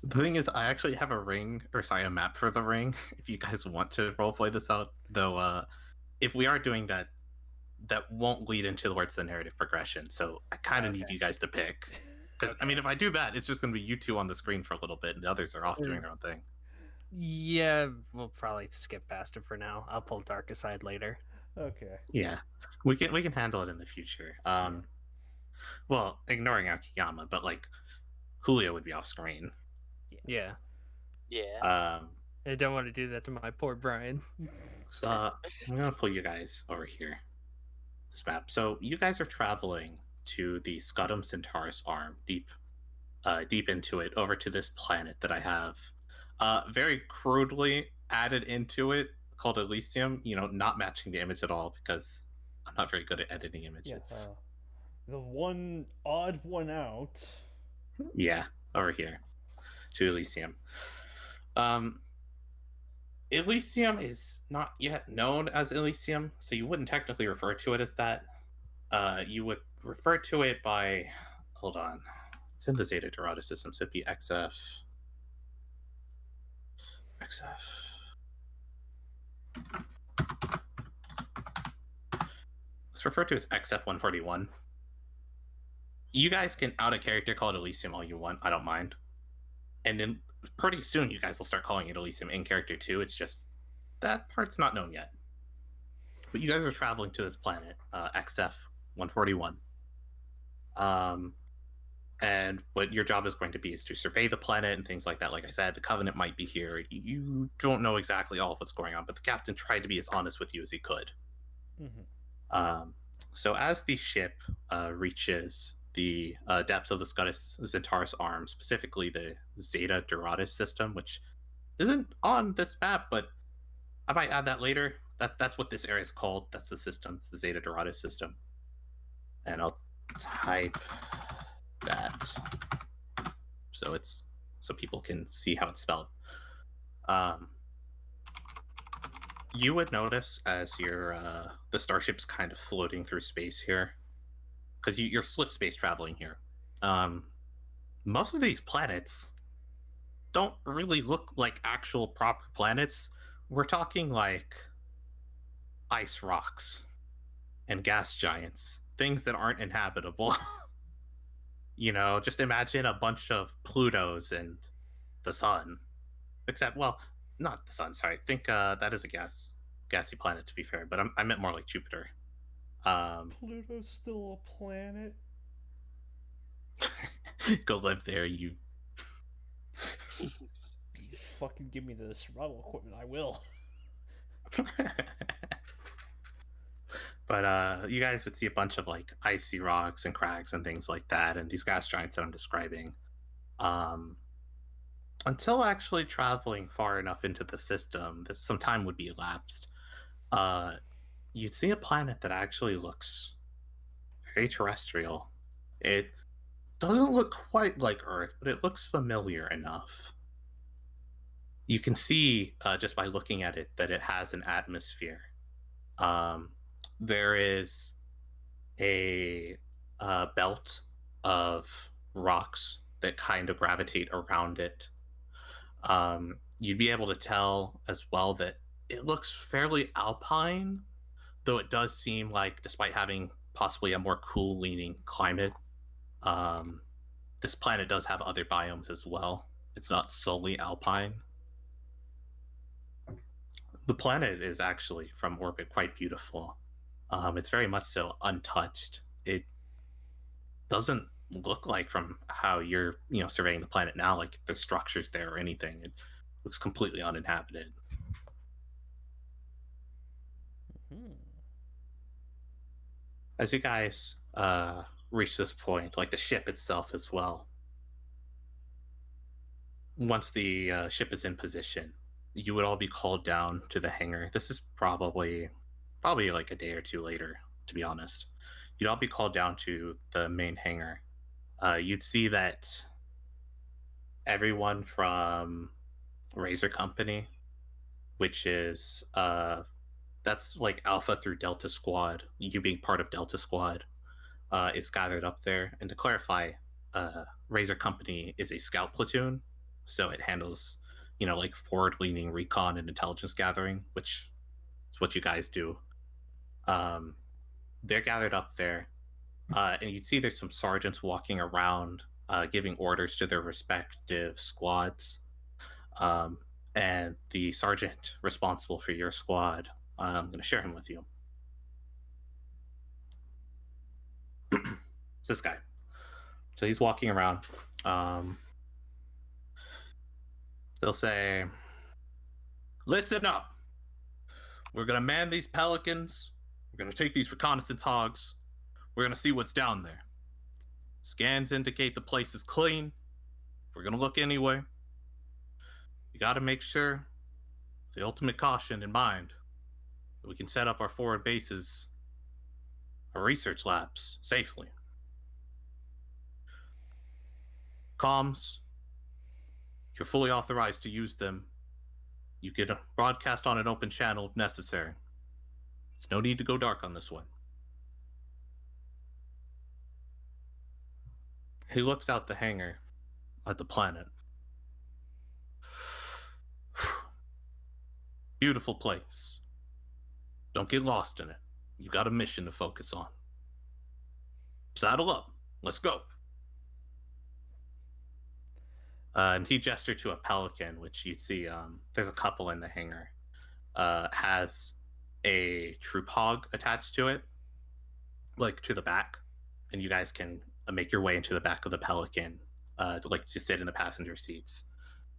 The thing is, I actually have a map for the ring, if you guys want to roleplay this out. Though, if we are doing that, that won't lead into towards the narrative progression. So I kind of need you guys to pick. Because, I mean, if I do that, it's just going to be you two on the screen for a little bit, and the others are off doing their own thing. Yeah, we'll probably skip past it for now. I'll pull Dark aside later. Okay. Yeah, we can handle it in the future. Well, ignoring Akiyama, but like Julio would be off screen. Yeah. Yeah. I don't want to do that to my poor Brian. So I'm gonna pull you guys over here. This map. So you guys are traveling to the Scutum Centaurus arm, deep into it, over to this planet that I have very crudely added into it, called Elysium. Not matching the image at all because I'm not very good at editing images. The one odd one out. Yeah, over here to Elysium. Elysium is not yet known as Elysium, so you wouldn't technically refer to it as that. You would refer to it by, hold on, it's in the Zeta Dorada system, so it'd be XF. It's referred to as XF-141. You guys can out a character called Elysium all you want, I don't mind. And then pretty soon you guys will start calling it Elysium in character too. It's just that part's not known yet. But you guys are traveling to this planet, XF-141. And what your job is going to be is to survey the planet and things like that. Like I said, the Covenant might be here. You don't know exactly all of what's going on, but the captain tried to be as honest with you as he could. Mm-hmm. So as the ship reaches the depths of the Scudus Zentaris arm, specifically the Zeta Doratus system, which isn't on this map, but I might add that later. That's what this area is called. That's the system. It's the Zeta Doratus system. And I'll type that so people can see how it's spelled. You would notice as the starship's kind of floating through space here, because you're slip space traveling here. Most of these planets don't really look like actual proper planets. We're talking like ice rocks and gas giants, things that aren't inhabitable. Just imagine a bunch of Plutos and the sun. Except, well, not the sun, sorry. I think that is a gassy planet, to be fair, but I meant more like Jupiter. Pluto's still a planet? Go live there, you fucking give me the survival equipment, I will. But you guys would see a bunch of like icy rocks and crags and things like that, and these gas giants that I'm describing. Until actually traveling far enough into the system, some time would be elapsed. You'd see a planet that actually looks very terrestrial. It doesn't look quite like Earth, but it looks familiar enough. You can see just by looking at it that it has an atmosphere. There is a belt of rocks that kind of gravitate around it. You'd be able to tell as well that it looks fairly alpine, though it does seem like, despite having possibly a more cool-leaning climate, this planet does have other biomes as well. It's not solely alpine. The planet is actually, from orbit, quite beautiful. It's very much so untouched. It doesn't look like, from how you're surveying the planet now, like there's structures there or anything. It looks completely uninhabited. Mm-hmm. As you guys reach this point, like the ship itself as well, once the ship is in position, you would all be called down to the hangar. This is probably like a day or two later, to be honest. You'd all be called down to the main hangar. You'd see that everyone from Razor Company, which is that's like Alpha through Delta Squad, you being part of Delta Squad, is gathered up there. And to clarify, Razor Company is a scout platoon, so it handles like forward-leaning recon and intelligence gathering, which is what you guys do. They're gathered up there, and you'd see there's some sergeants walking around giving orders to their respective squads. And the sergeant responsible for your squad, I'm going to share him with you. It's this guy. So he's walking around. They'll say, "Listen up. We're going to man these pelicans. We're going to take these reconnaissance hogs. We're going to see what's down there. Scans indicate the place is clean. We're going to look anyway. You got to make sure, with the ultimate caution in mind, that we can set up our forward bases, our research labs, safely. Comms, you're fully authorized to use them. You can broadcast on an open channel if necessary. There's no need to go dark on this one." He looks out the hangar at the planet. Beautiful place. Don't get lost in it. You got a mission to focus on. Saddle up. Let's go. And he gestured to a pelican, which you'd see. There's a couple in the hangar. Has a troop hog attached to it, like to the back, and you guys can make your way into the back of the pelican, to sit in the passenger seats.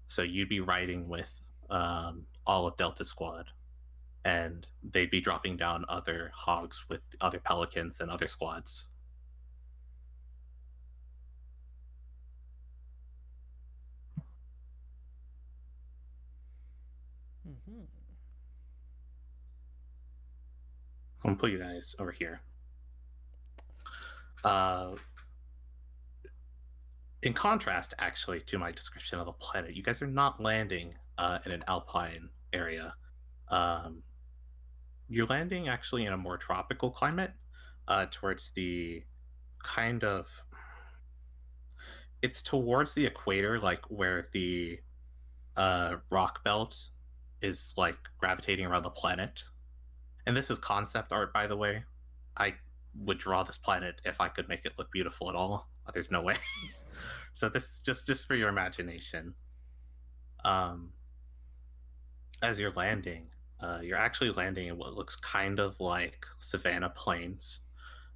So you'd be riding with all of Delta Squad, and they'd be dropping down other hogs with other pelicans and other squads. Mm-hmm. I'm gonna put you guys over here. In contrast, actually, to my description of the planet, you guys are not landing in an alpine area. You're landing actually in a more tropical climate, towards the kind of. It's towards the equator, like where the rock belt is like gravitating around the planet. And this is concept art, by the way. I would draw this planet if I could make it look beautiful at all. There's no way. So this is just for your imagination. As you're landing, you're actually landing in what looks kind of like savanna plains.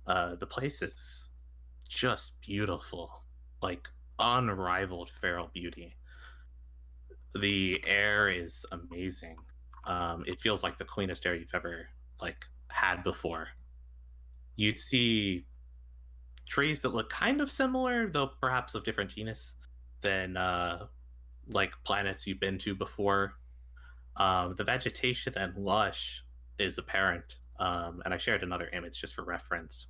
The place is just beautiful, like unrivaled feral beauty. The air is amazing. It feels like the cleanest air you've ever had before. You'd see trees that look kind of similar, though perhaps of different genus than planets you've been to before. The vegetation and lush is apparent, and I shared another image just for reference.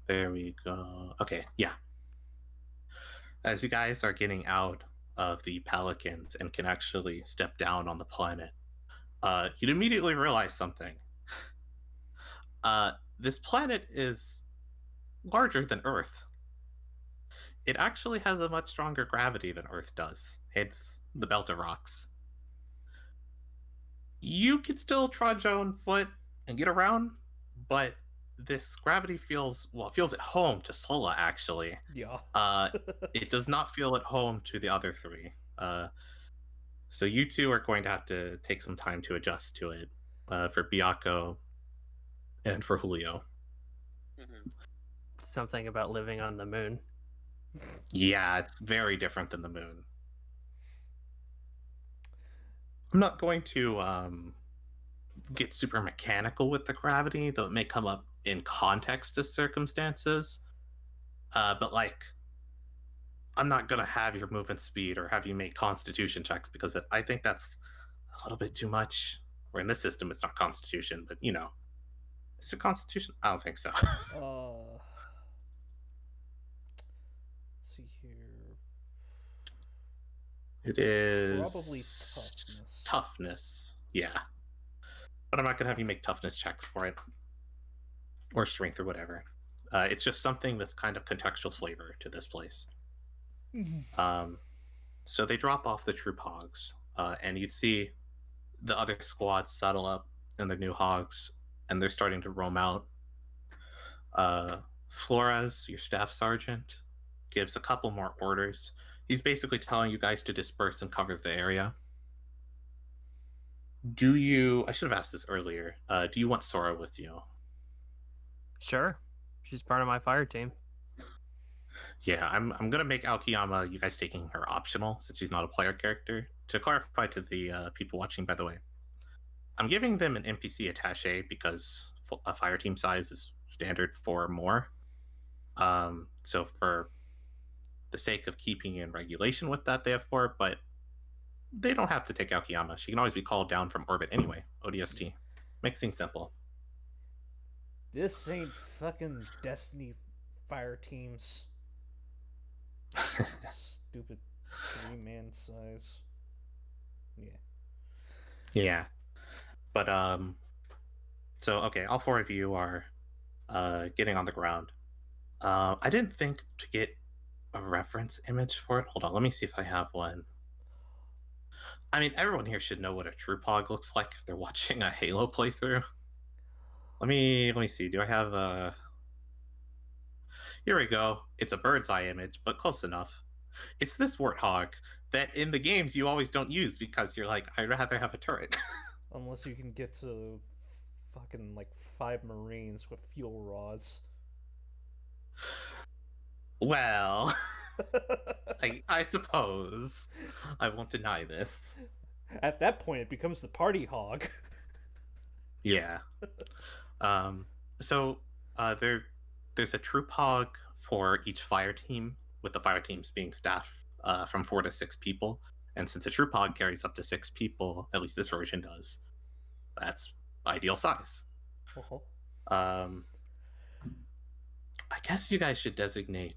There we go. Okay, yeah. As you guys are getting out of the pelicans and can actually step down on the planet, you'd immediately realize something. This planet is larger than Earth. It actually has a much stronger gravity than Earth does. It's the belt of rocks. You could still trudge on foot and get around, but this gravity feels at home to Sola, actually. Yeah. It does not feel at home to the other three. So you two are going to have to take some time to adjust to it, for Biako and for Julio. Mm-hmm. Something about living on the moon. Yeah, it's very different than the moon. I'm not going to get super mechanical with the gravity, though it may come up in context of circumstances. But I'm not going to have your movement speed or have you make constitution checks because I think that's a little bit too much. Or in this system, it's not constitution, but is it constitution? I don't think so. Let's see here. It is probably toughness. Toughness, yeah. But I'm not going to have you make toughness checks for it. Or strength or whatever. It's just something that's kind of contextual flavor to this place. So they drop off the troop hogs, and you'd see the other squads settle up in their new hogs, and they're starting to roam out. Flores, your staff sergeant, gives a couple more orders. He's basically telling you guys to disperse and cover the area. I should have asked this earlier. Do you want Sora with you? Sure. She's part of my fire team. Yeah, I'm gonna make Aokiyama, you guys taking her optional since she's not a player character. To clarify to the people watching, by the way, I'm giving them an NPC attaché because a fire team size is standard for more. So for the sake of keeping in regulation with that, they have 4, but they don't have to take Aokiyama. She can always be called down from orbit anyway. ODST. Makes things simple. This ain't fucking Destiny fire teams. Stupid 3-man size. Yeah. But so okay, all 4 of you are getting on the ground. I didn't think to get a reference image for it. Hold on, let me see if I have one. I mean, everyone here should know what a troop hog looks like if they're watching a Halo playthrough. Let me see. Do I have a? Here we go. It's a bird's eye image, but close enough. It's this warthog that in the games you always don't use because you're like, I'd rather have a turret. Unless you can get to fucking like 5 Marines with fuel rods. Well, I suppose. I won't deny this. At that point, it becomes the party hog. Yeah. There's a troop hog for each fire team, with the fire teams being staffed from 4 to 6 people. And since a troop hog carries up to 6 people, at least this version does, that's ideal size. Uh-huh. I guess you guys should designate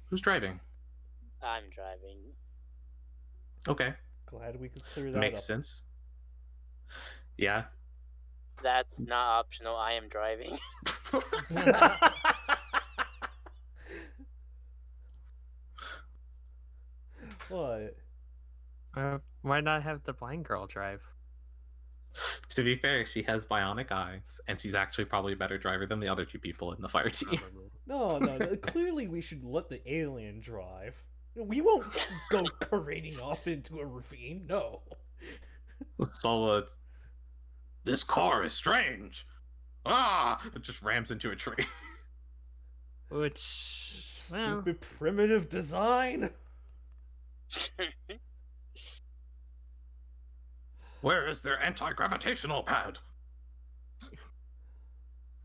who's driving. I'm driving. Okay, Glad we could clear that makes up. sense. Yeah. That's not optional. I am driving. What? Why not have the blind girl drive? To be fair, she has bionic eyes, and she's actually probably a better driver than the other 2 people in the fire team. No. Clearly, we should let the alien drive. We won't go careening off into a ravine. No. So, this car is strange. Ah! It just rams into a tree. Which, well, Stupid primitive design. Where is their anti-gravitational pad?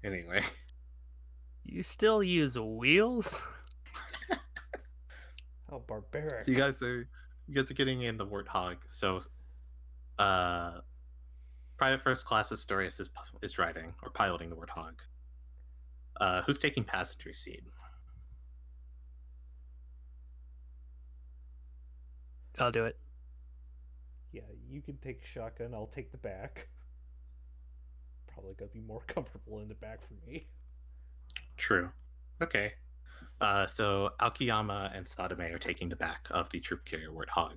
Anyway. you still use wheels? How barbaric. You guys are getting in the warthog. So, Private First Class Astorius is driving or piloting the warthog. Who's taking passenger seat? I'll do it. Yeah, you can take shotgun. I'll take the back. Probably gonna be more comfortable in the back for me. True. Okay. So Aokiyama and Sadame are taking the back of the troop carrier warthog.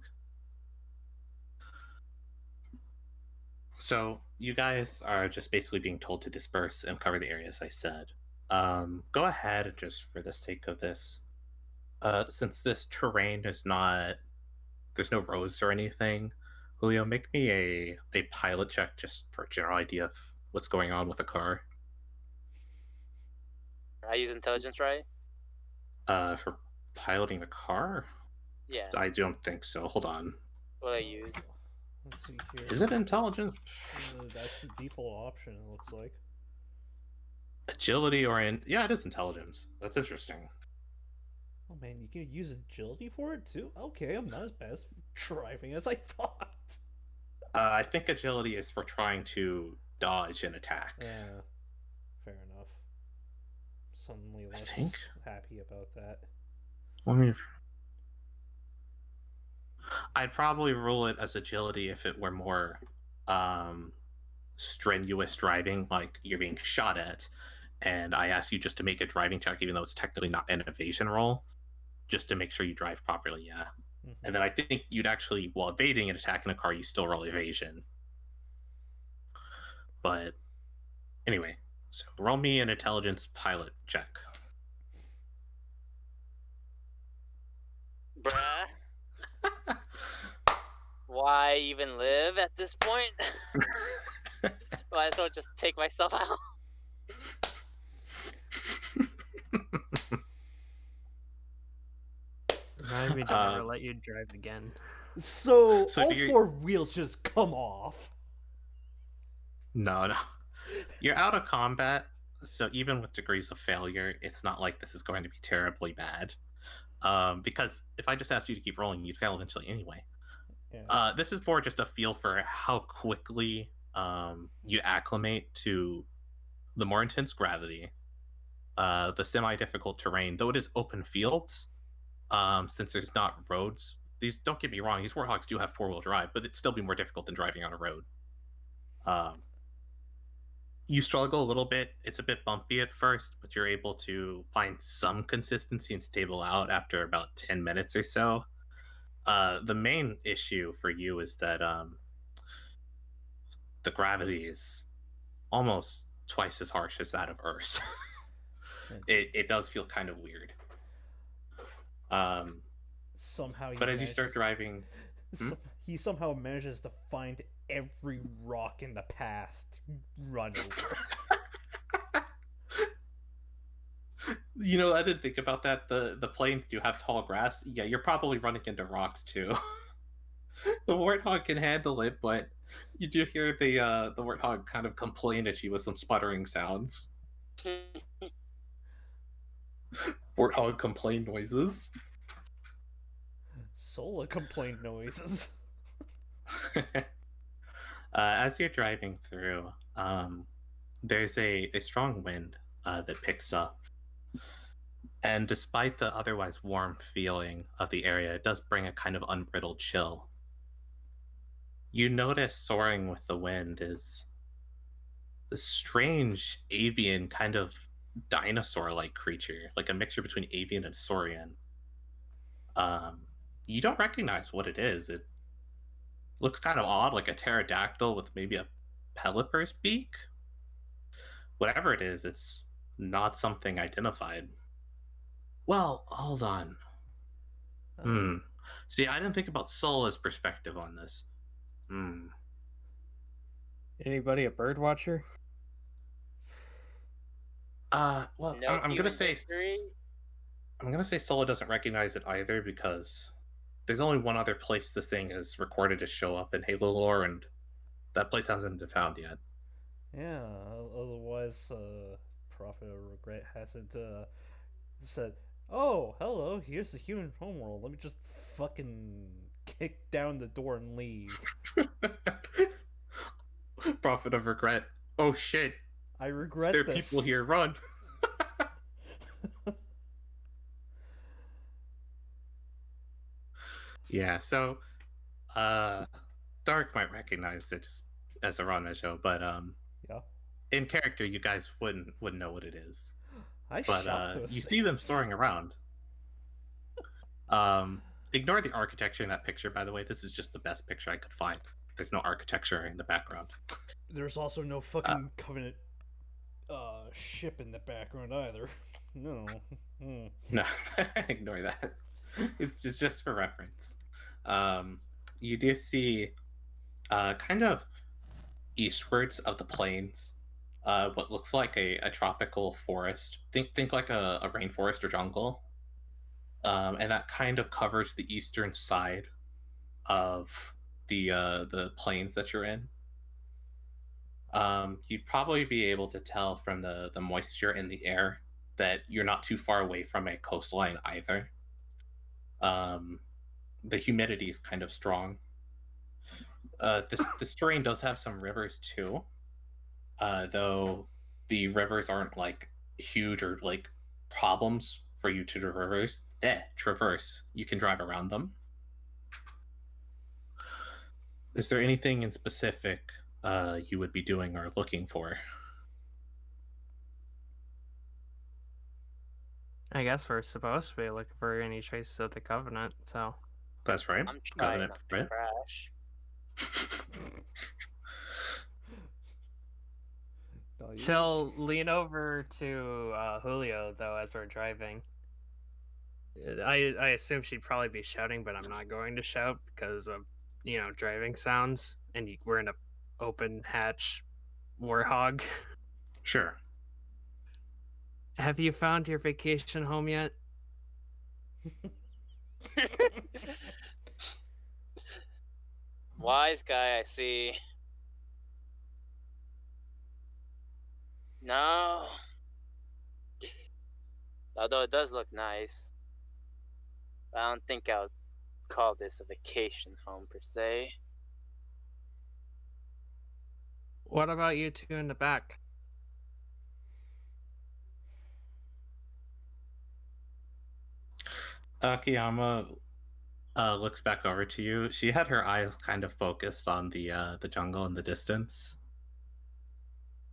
So you guys are just basically being told to disperse and cover the areas I said. Go ahead, just for the sake of this. Since this terrain is not, there's no roads or anything, Julio, make me a pilot check just for a general idea of what's going on with the car. I use intelligence, right? For piloting the car? Yeah. I don't think so. Hold on. What I use? Let's see here. Is it intelligence? That's the default option, it looks like. Agility or yeah, it is intelligence. That's interesting. Oh man, you can use agility for it too? Okay, I'm not as bad at driving as I thought. I think agility is for trying to dodge an attack. Yeah, fair enough. Suddenly less happy about that. I'd probably rule it as agility if it were more strenuous driving, like you're being shot at, and I ask you just to make a driving check, even though it's technically not an evasion roll, just to make sure you drive properly, yeah. Mm-hmm. And then I think you'd actually, while evading an attack in a car, you still roll evasion. But anyway, so roll me an intelligence pilot check. Bruh. Why even live at this point? Might as well just take myself out. Remind me to never let you drive again. So all 4 wheels just come off. No. You're out of combat, so even with degrees of failure, it's not like this is going to be terribly bad. Because if I just asked you to keep rolling, you'd fail eventually anyway. Yeah. This is more just a feel for how quickly you acclimate to the more intense gravity, the semi-difficult terrain, though it is open fields, since there's not roads. These, don't get me wrong, these Warthogs do have 4-wheel drive, but it'd still be more difficult than driving on a road. You struggle a little bit. It's a bit bumpy at first, but you're able to find some consistency and stable out after about 10 minutes or so. The main issue for you is that the gravity is almost twice as harsh as that of Earth. it does feel kind of weird. Somehow But as you start driving, he somehow manages to find every rock in the past to run over. You know, I didn't think about that. The plains do have tall grass. Yeah, you're probably running into rocks too. The warthog can handle it, but you do hear the warthog kind of complain at you with some sputtering sounds. Warthog complain noises. Sola complained noises. As you're driving through, there's a strong wind that picks up. And despite the otherwise warm feeling of the area, it does bring a kind of unbridled chill. You notice soaring with the wind is this strange avian kind of dinosaur-like creature, like a mixture between avian and saurian. You don't recognize what it is. It looks kind of odd, like a pterodactyl with maybe a pelipper's beak. Whatever it is, it's not something identified. Well, hold on. See, I didn't think about Sola's perspective on this. Anybody a bird watcher? Well, No I'm gonna say history? I'm gonna say Sola doesn't recognize it either, because there's only one other place this thing is recorded to show up in Halo lore, and that place hasn't been found yet. Yeah, otherwise, Prophet of Regret hasn't said, "Oh, hello, here's the human homeworld. Let me just fucking kick down the door and leave." Prophet of Regret. Oh shit, I regret there are this. people here, run. Yeah, so Dark might recognize it just as a Ranma show, but Yeah. in character you guys wouldn't know what it is. I But shot those you see them things. soaring around. Ignore the architecture in that picture, by the way. This is just the best picture I could find. There's no architecture in the background. There's also no fucking Covenant ship in the background either. No. No, ignore that. It's just for reference. You do see kind of eastwards of the plains what looks like a tropical forest. Think like a rainforest or jungle. And that kind of covers the eastern side of the plains that you're in. You'd probably be able to tell from the moisture in the air that you're not too far away from a coastline either. The humidity is kind of strong. This terrain does have some rivers too, though the rivers aren't like huge or like problems for you to traverse. You can drive around them. Is there anything in specific you would be doing or looking for? I guess we're supposed to be looking for any traces of the Covenant, so... That's right. I'm trying Covenant, not to right? crash. No, you- She'll lean over to Julio, though, as we're driving. I assume she'd probably be shouting, but I'm not going to shout because of, driving sounds, and we're in a open hatch warthog. Sure. Have you found your vacation home yet? Wise guy, I see. No. Although it does look nice. I don't think I would call this a vacation home per se. What about you two in the back? Akiyama looks back over to you. She had her eyes kind of focused on the jungle in the distance.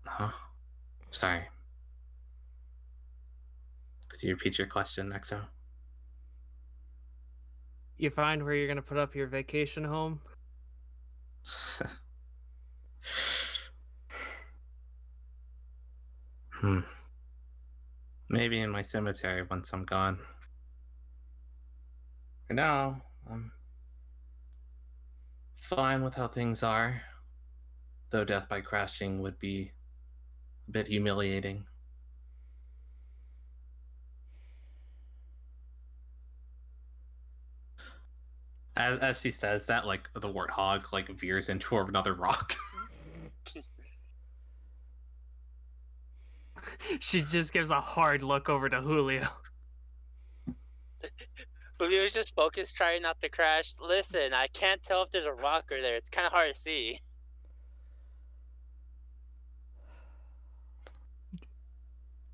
Huh? Sorry. Could you repeat your question, Nexo? You find where you're going to put up your vacation home? Maybe in my cemetery once I'm gone. For now, I'm fine with how things are, though death by crashing would be a bit humiliating. As she says that, like, the warthog, like, veers into another rock. She just gives a hard look over to Julio. Julio's just focused, trying not to crash. Listen, I can't tell if there's a rocker there. It's kind of hard to see.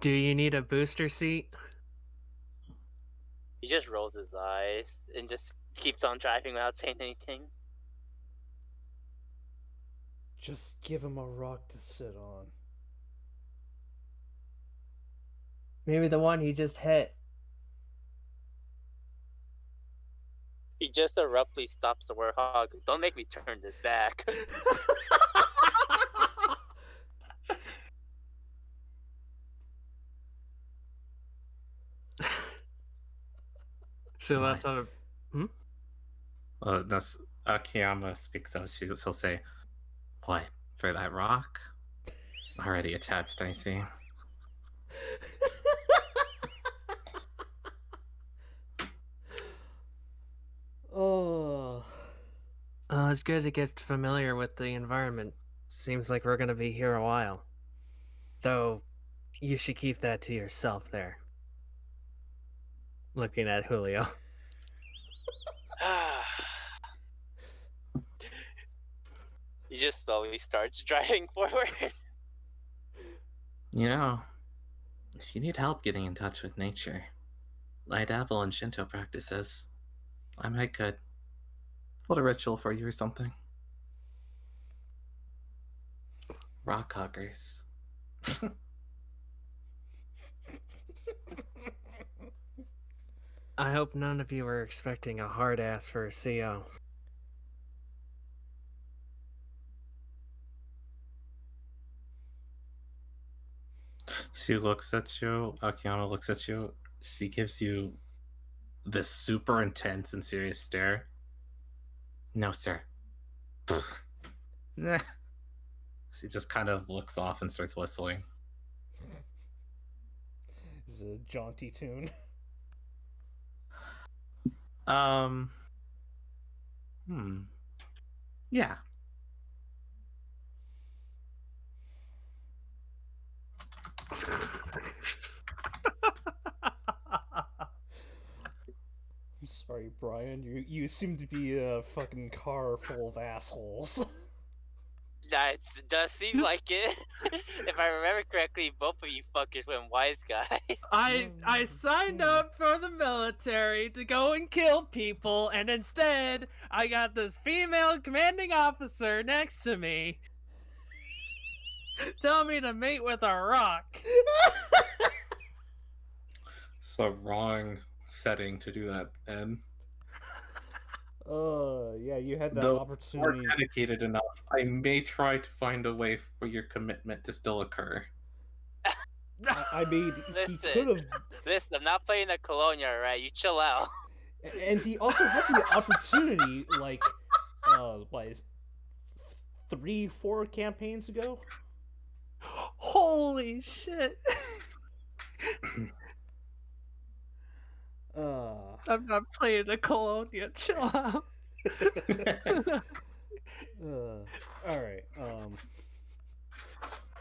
Do you need a booster seat? He just rolls his eyes and just keeps on driving without saying anything. Just give him a rock to sit on. Maybe the one he just hit. He just abruptly stops the warthog. Don't make me turn this back. So that's not a... That's Akiyama speaks out. She'll say, "What, for that rock? Already attached, I see." Oh. It's good to get familiar with the environment. Seems like we're gonna be here a while. Though, you should keep that to yourself there. Looking at Julio. He just slowly starts driving forward. You know, if you need help getting in touch with nature, I dabble in Shinto practices. I might could hold a ritual for you or something. Rock huggers. I hope none of you were expecting a hard ass for a CO. She looks at you, Akiyama looks at you, she gives you this super intense and serious stare. No, sir. Nah. She just kind of looks off and starts whistling. It's a jaunty tune. Yeah. I'm sorry, Brian. You seem to be a fucking car full of assholes. That does seem like it. If I remember correctly, both of you fuckers went wise guy. I signed up for the military to go and kill people, and instead I got this female commanding officer next to me tell me to mate with a rock. It's the wrong setting to do that, Ben. Yeah, you had that Though opportunity. More dedicated enough, I may try to find a way for your commitment to still occur. I mean, Listen. he could have. Listen, I'm not playing a Colonia, alright? You chill out. And he also had the opportunity, like, what is 3-4 campaigns ago? Holy shit. I'm not playing a Colonia, chill out. Alright,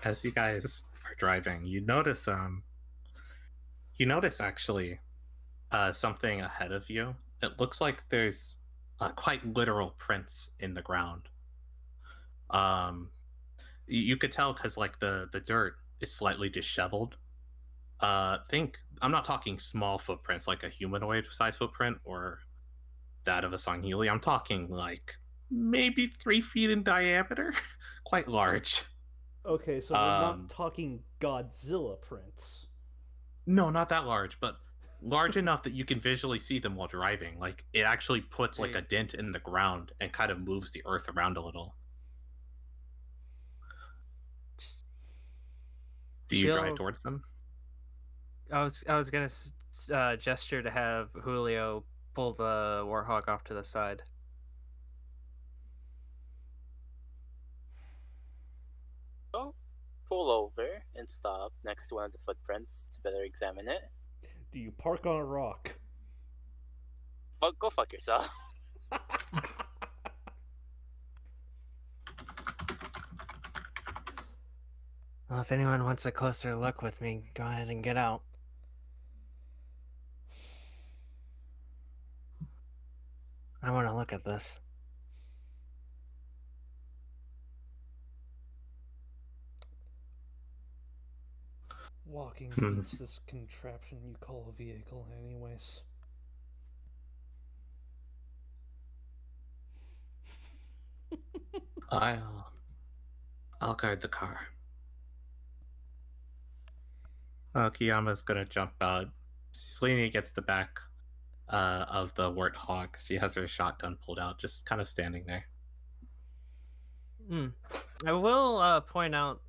As you guys are driving, you notice actually something ahead of you. It looks like there's quite literal prints in the ground. You could tell because like the dirt is slightly disheveled. I'm not talking small footprints like a humanoid size footprint or that of a Sangheili. I'm talking like maybe 3 feet in diameter. Quite large. okay, so we're not talking Godzilla prints. No, not that large, but large enough that you can visually see them while driving. Like it actually puts like a dent in the ground and kind of moves the earth around a little. Do you drive towards them? I was gonna gesture to have Julio pull the warthog off to the side. Go pull over and stop next to one of the footprints to better examine it. Do you park on a rock? Go fuck yourself. Well, if anyone wants a closer look with me, go ahead and get out. I want to look at this. Walking beats this contraption you call a vehicle, anyways. I'll guard the car. Kiyama's gonna jump out. She's leaning against the back of the warthog. She has her shotgun pulled out, just kind of standing there. I will point out,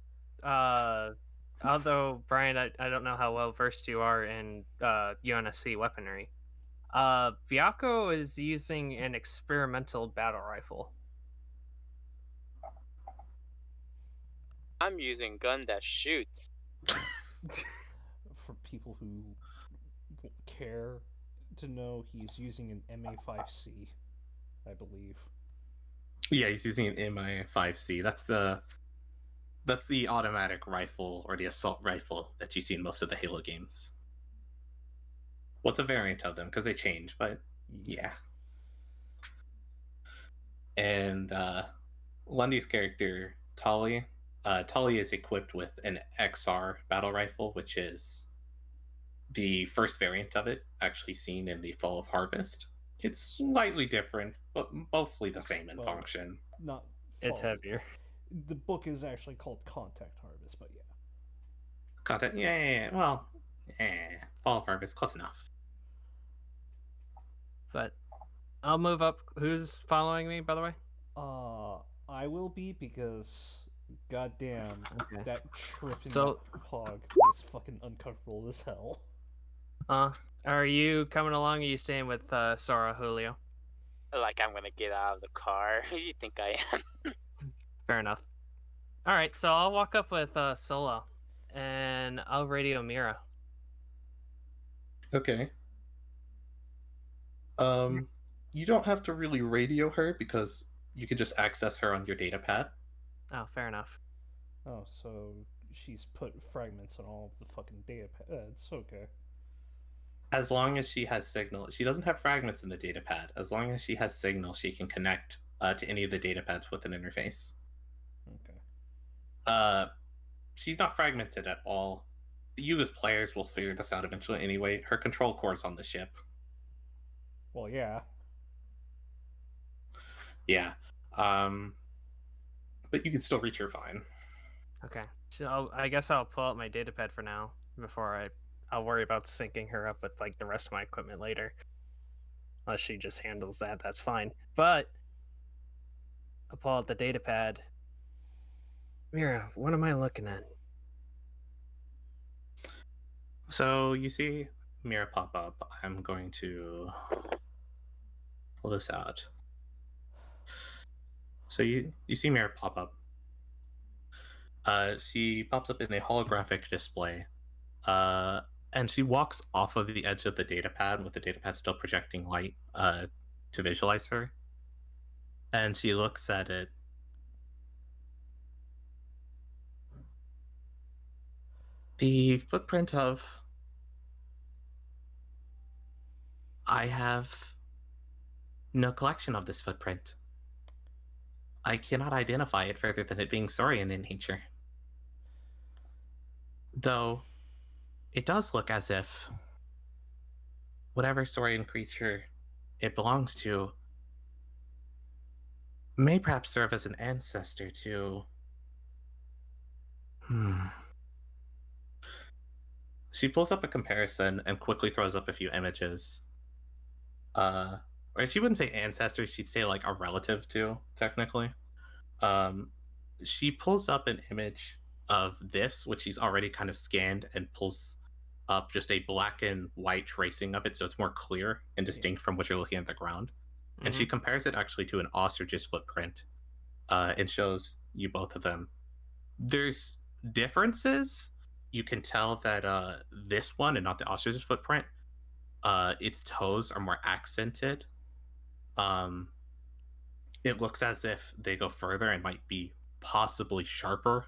although Brian, I don't know how well versed you are in UNSC weaponry. Viako is using an experimental battle rifle. I'm using gun that shoots. For people who don't care to know, he's using an MA5C, I believe. Yeah, he's using an MI5C. That's the automatic rifle or the assault rifle that you see in most of the Halo games. What's a variant of them? Because they change, but yeah. And Lundy's character, Tali, Tali is equipped with an XR battle rifle, which is the first variant of it, actually seen in the Fall of Harvest. It's slightly different, but mostly the same in function. Not. It's heavier. The book is actually called Contact Harvest, but yeah. Contact, yeah. Well, Fall of Harvest, close enough. But I'll move up. Who's following me, by the way? I will be, because goddamn, that trip in So- that hog was fucking uncomfortable as hell. Are you coming along, or are you staying with Sora, Julio? Like I'm gonna get out of the car. Who do you think I am? Fair enough. Alright, so I'll walk up with Solo, and I'll radio Mira. Okay. You don't have to really radio her because you can just access her on your data pad. Oh, fair enough. Oh, so she's put fragments on all of the fucking data pad. It's okay. As long as she has signal. She doesn't have fragments in the data pad. As long as she has signal, she can connect to any of the data pads with an interface. Okay. She's not fragmented at all. You as players will figure this out eventually anyway. Her control cord's on the ship. Well, yeah. Yeah. But you can still reach her fine. Okay. So I guess I'll pull out my datapad for now before I'll worry about syncing her up with like the rest of my equipment later. Unless she just handles that, that's fine. But I'll pull out the datapad. Mira, what am I looking at? So you see Mira pop up. I'm going to pull this out. So you see Mira pop up. She pops up in a holographic display. And she walks off of the edge of the datapad with the datapad still projecting light to visualize her. And she looks at it. The footprint of... I have no collection of this footprint. I cannot identify it further than it being saurian in nature. Though, it does look as if whatever saurian creature it belongs to may perhaps serve as an ancestor to... She pulls up a comparison and quickly throws up a few images. Or she wouldn't say ancestor, she'd say like a relative to, technically. She pulls up an image of this, which she's already kind of scanned, and pulls up just a black and white tracing of it, so it's more clear and distinct from what you're looking at the ground. And she compares it actually to an ostrich's footprint, and shows you both of them. There's differences. You can tell that this one, and not the ostrich's footprint, its toes are more accented. It looks as if they go further and might be possibly sharper.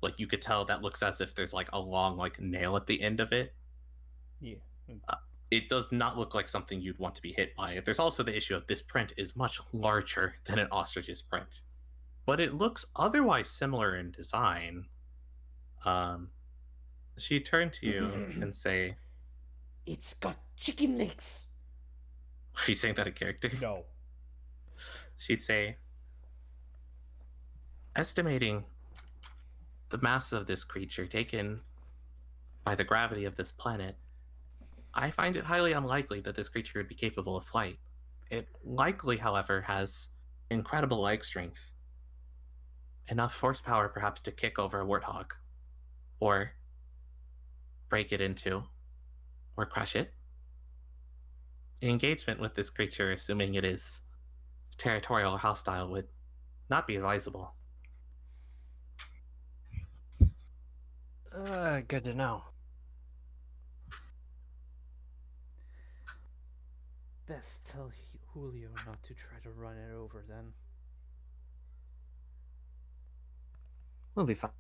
Like, you could tell that looks as if there's like a long like nail at the end of it. Yeah. It does not look like something you'd want to be hit by. There's also the issue of this print is much larger than an ostrich's print, but it looks otherwise similar in design. She turned to you and say, "It's got chicken legs." Are you saying that a character? No. She'd say, estimating the mass of this creature taken by the gravity of this planet, I find it highly unlikely that this creature would be capable of flight. It likely, however, has incredible leg strength. Enough force power, perhaps, to kick over a warthog. Or break it into, or crush it. Engagement with this creature, assuming it is territorial or hostile, would not be advisable. Good to know. Best tell Julio not to try to run it over then. We'll be fine.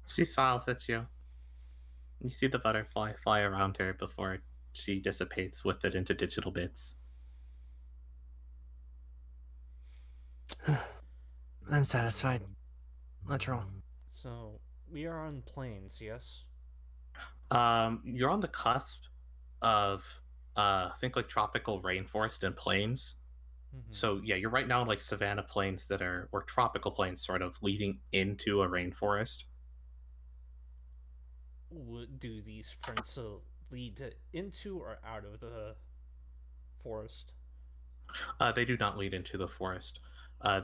She smiles at you. You see the butterfly fly around her before she dissipates with it into digital bits. I'm satisfied. Let's roll. So, we are on plains, yes? You're on the cusp of, think like tropical rainforest and plains. Mm-hmm. So yeah, you're right now in like savanna plains that are, or tropical plains sort of leading into a rainforest. Do these prints lead into or out of the forest? They do not lead into the forest.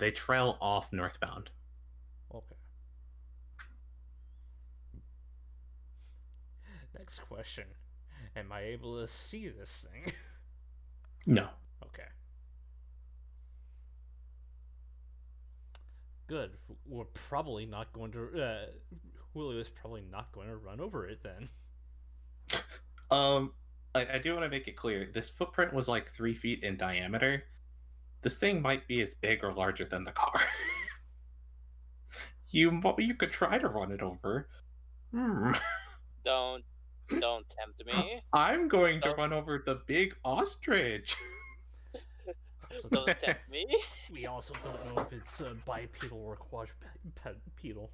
They trail off northbound. Okay. Next question. Am I able to see this thing? No. Okay. Good. We're probably not going to... Julio is probably not going to run over it then. I do want to make it clear. This footprint was like 3 feet in diameter. This thing might be as big or larger than the car. You could try to run it over. Don't tempt me. I'm going to run over the big ostrich. Don't tempt me. We also don't know if it's bipedal or quadrupedal.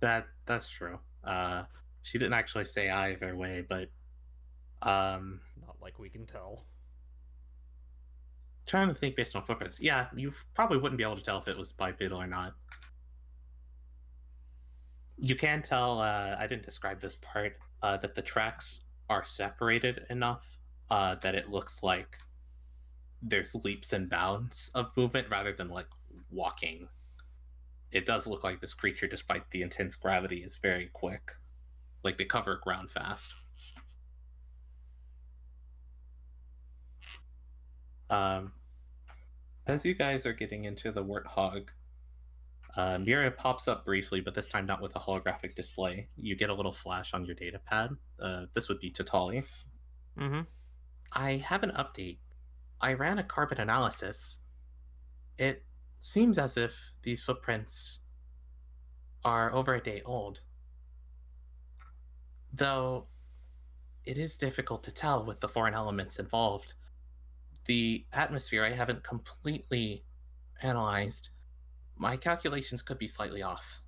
That's true. She didn't actually say either way, but not like we can tell. Trying to think based on footprints. Yeah, you probably wouldn't be able to tell if it was bipedal or not. You can tell, I didn't describe this part, that the tracks are separated enough that it looks like there's leaps and bounds of movement rather than like walking. It does look like this creature, despite the intense gravity, is very quick. Like they cover ground fast. As you guys are getting into the warthog, Mira pops up briefly, but this time not with a holographic display. You get a little flash on your data pad. This would be Tatali. Mm-hmm. I have an update. I ran a carbon analysis. It seems as if these footprints are over a day old. Though it is difficult to tell with the foreign elements involved. The atmosphere I haven't completely analyzed. My calculations could be slightly off.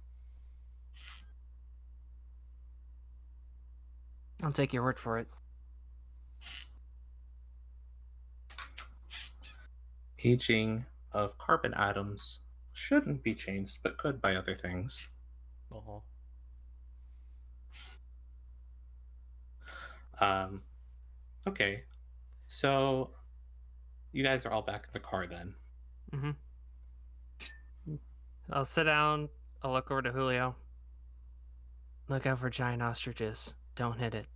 I'll take your word for it. Aging of carbon atoms shouldn't be changed, but could by other things. Okay. So, you guys are all back in the car then. Mm-hmm. I'll sit down. I'll look over to Julio. Look out for giant ostriches. Don't hit it.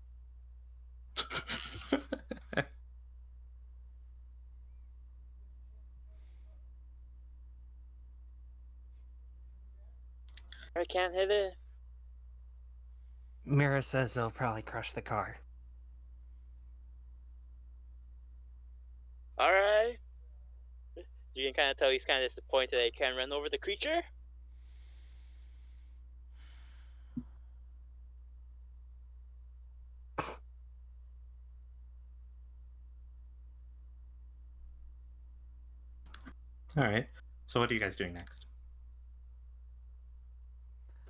I can't hit it. Mira says they'll probably crush the car. Alright. You can kind of tell he's kind of disappointed that he can't run over the creature. All right. So what are you guys doing next?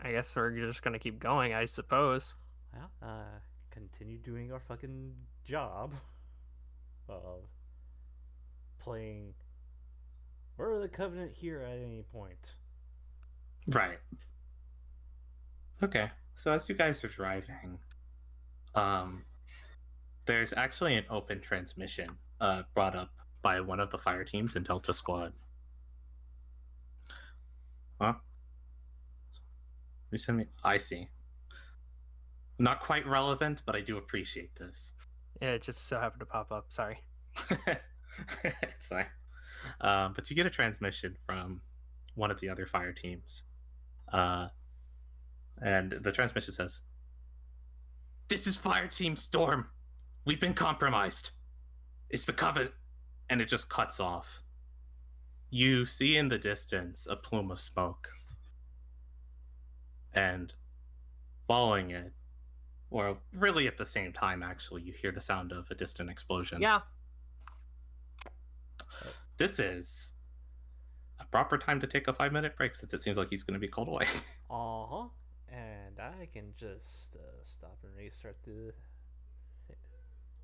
I guess we're just gonna keep going, I suppose. Yeah, continue doing our fucking job of playing Murder the Covenant here at any point. Right. Okay. So as you guys are driving, there's actually an open transmission brought up by one of the fire teams in Delta Squad. Huh? You send me. I see. Not quite relevant, but I do appreciate this. Yeah, it just so happened to pop up. Sorry. It's fine. But you get a transmission from one of the other fire teams. And the transmission says, "This is Fireteam Storm. We've been compromised. It's the Covenant." And it just cuts off. You see in the distance a plume of smoke. And following it, or really at the same time, actually, you hear the sound of a distant explosion. Yeah. This is a proper time to take a 5-minute break since it seems like he's going to be called away. Uh-huh. And I can just stop and restart the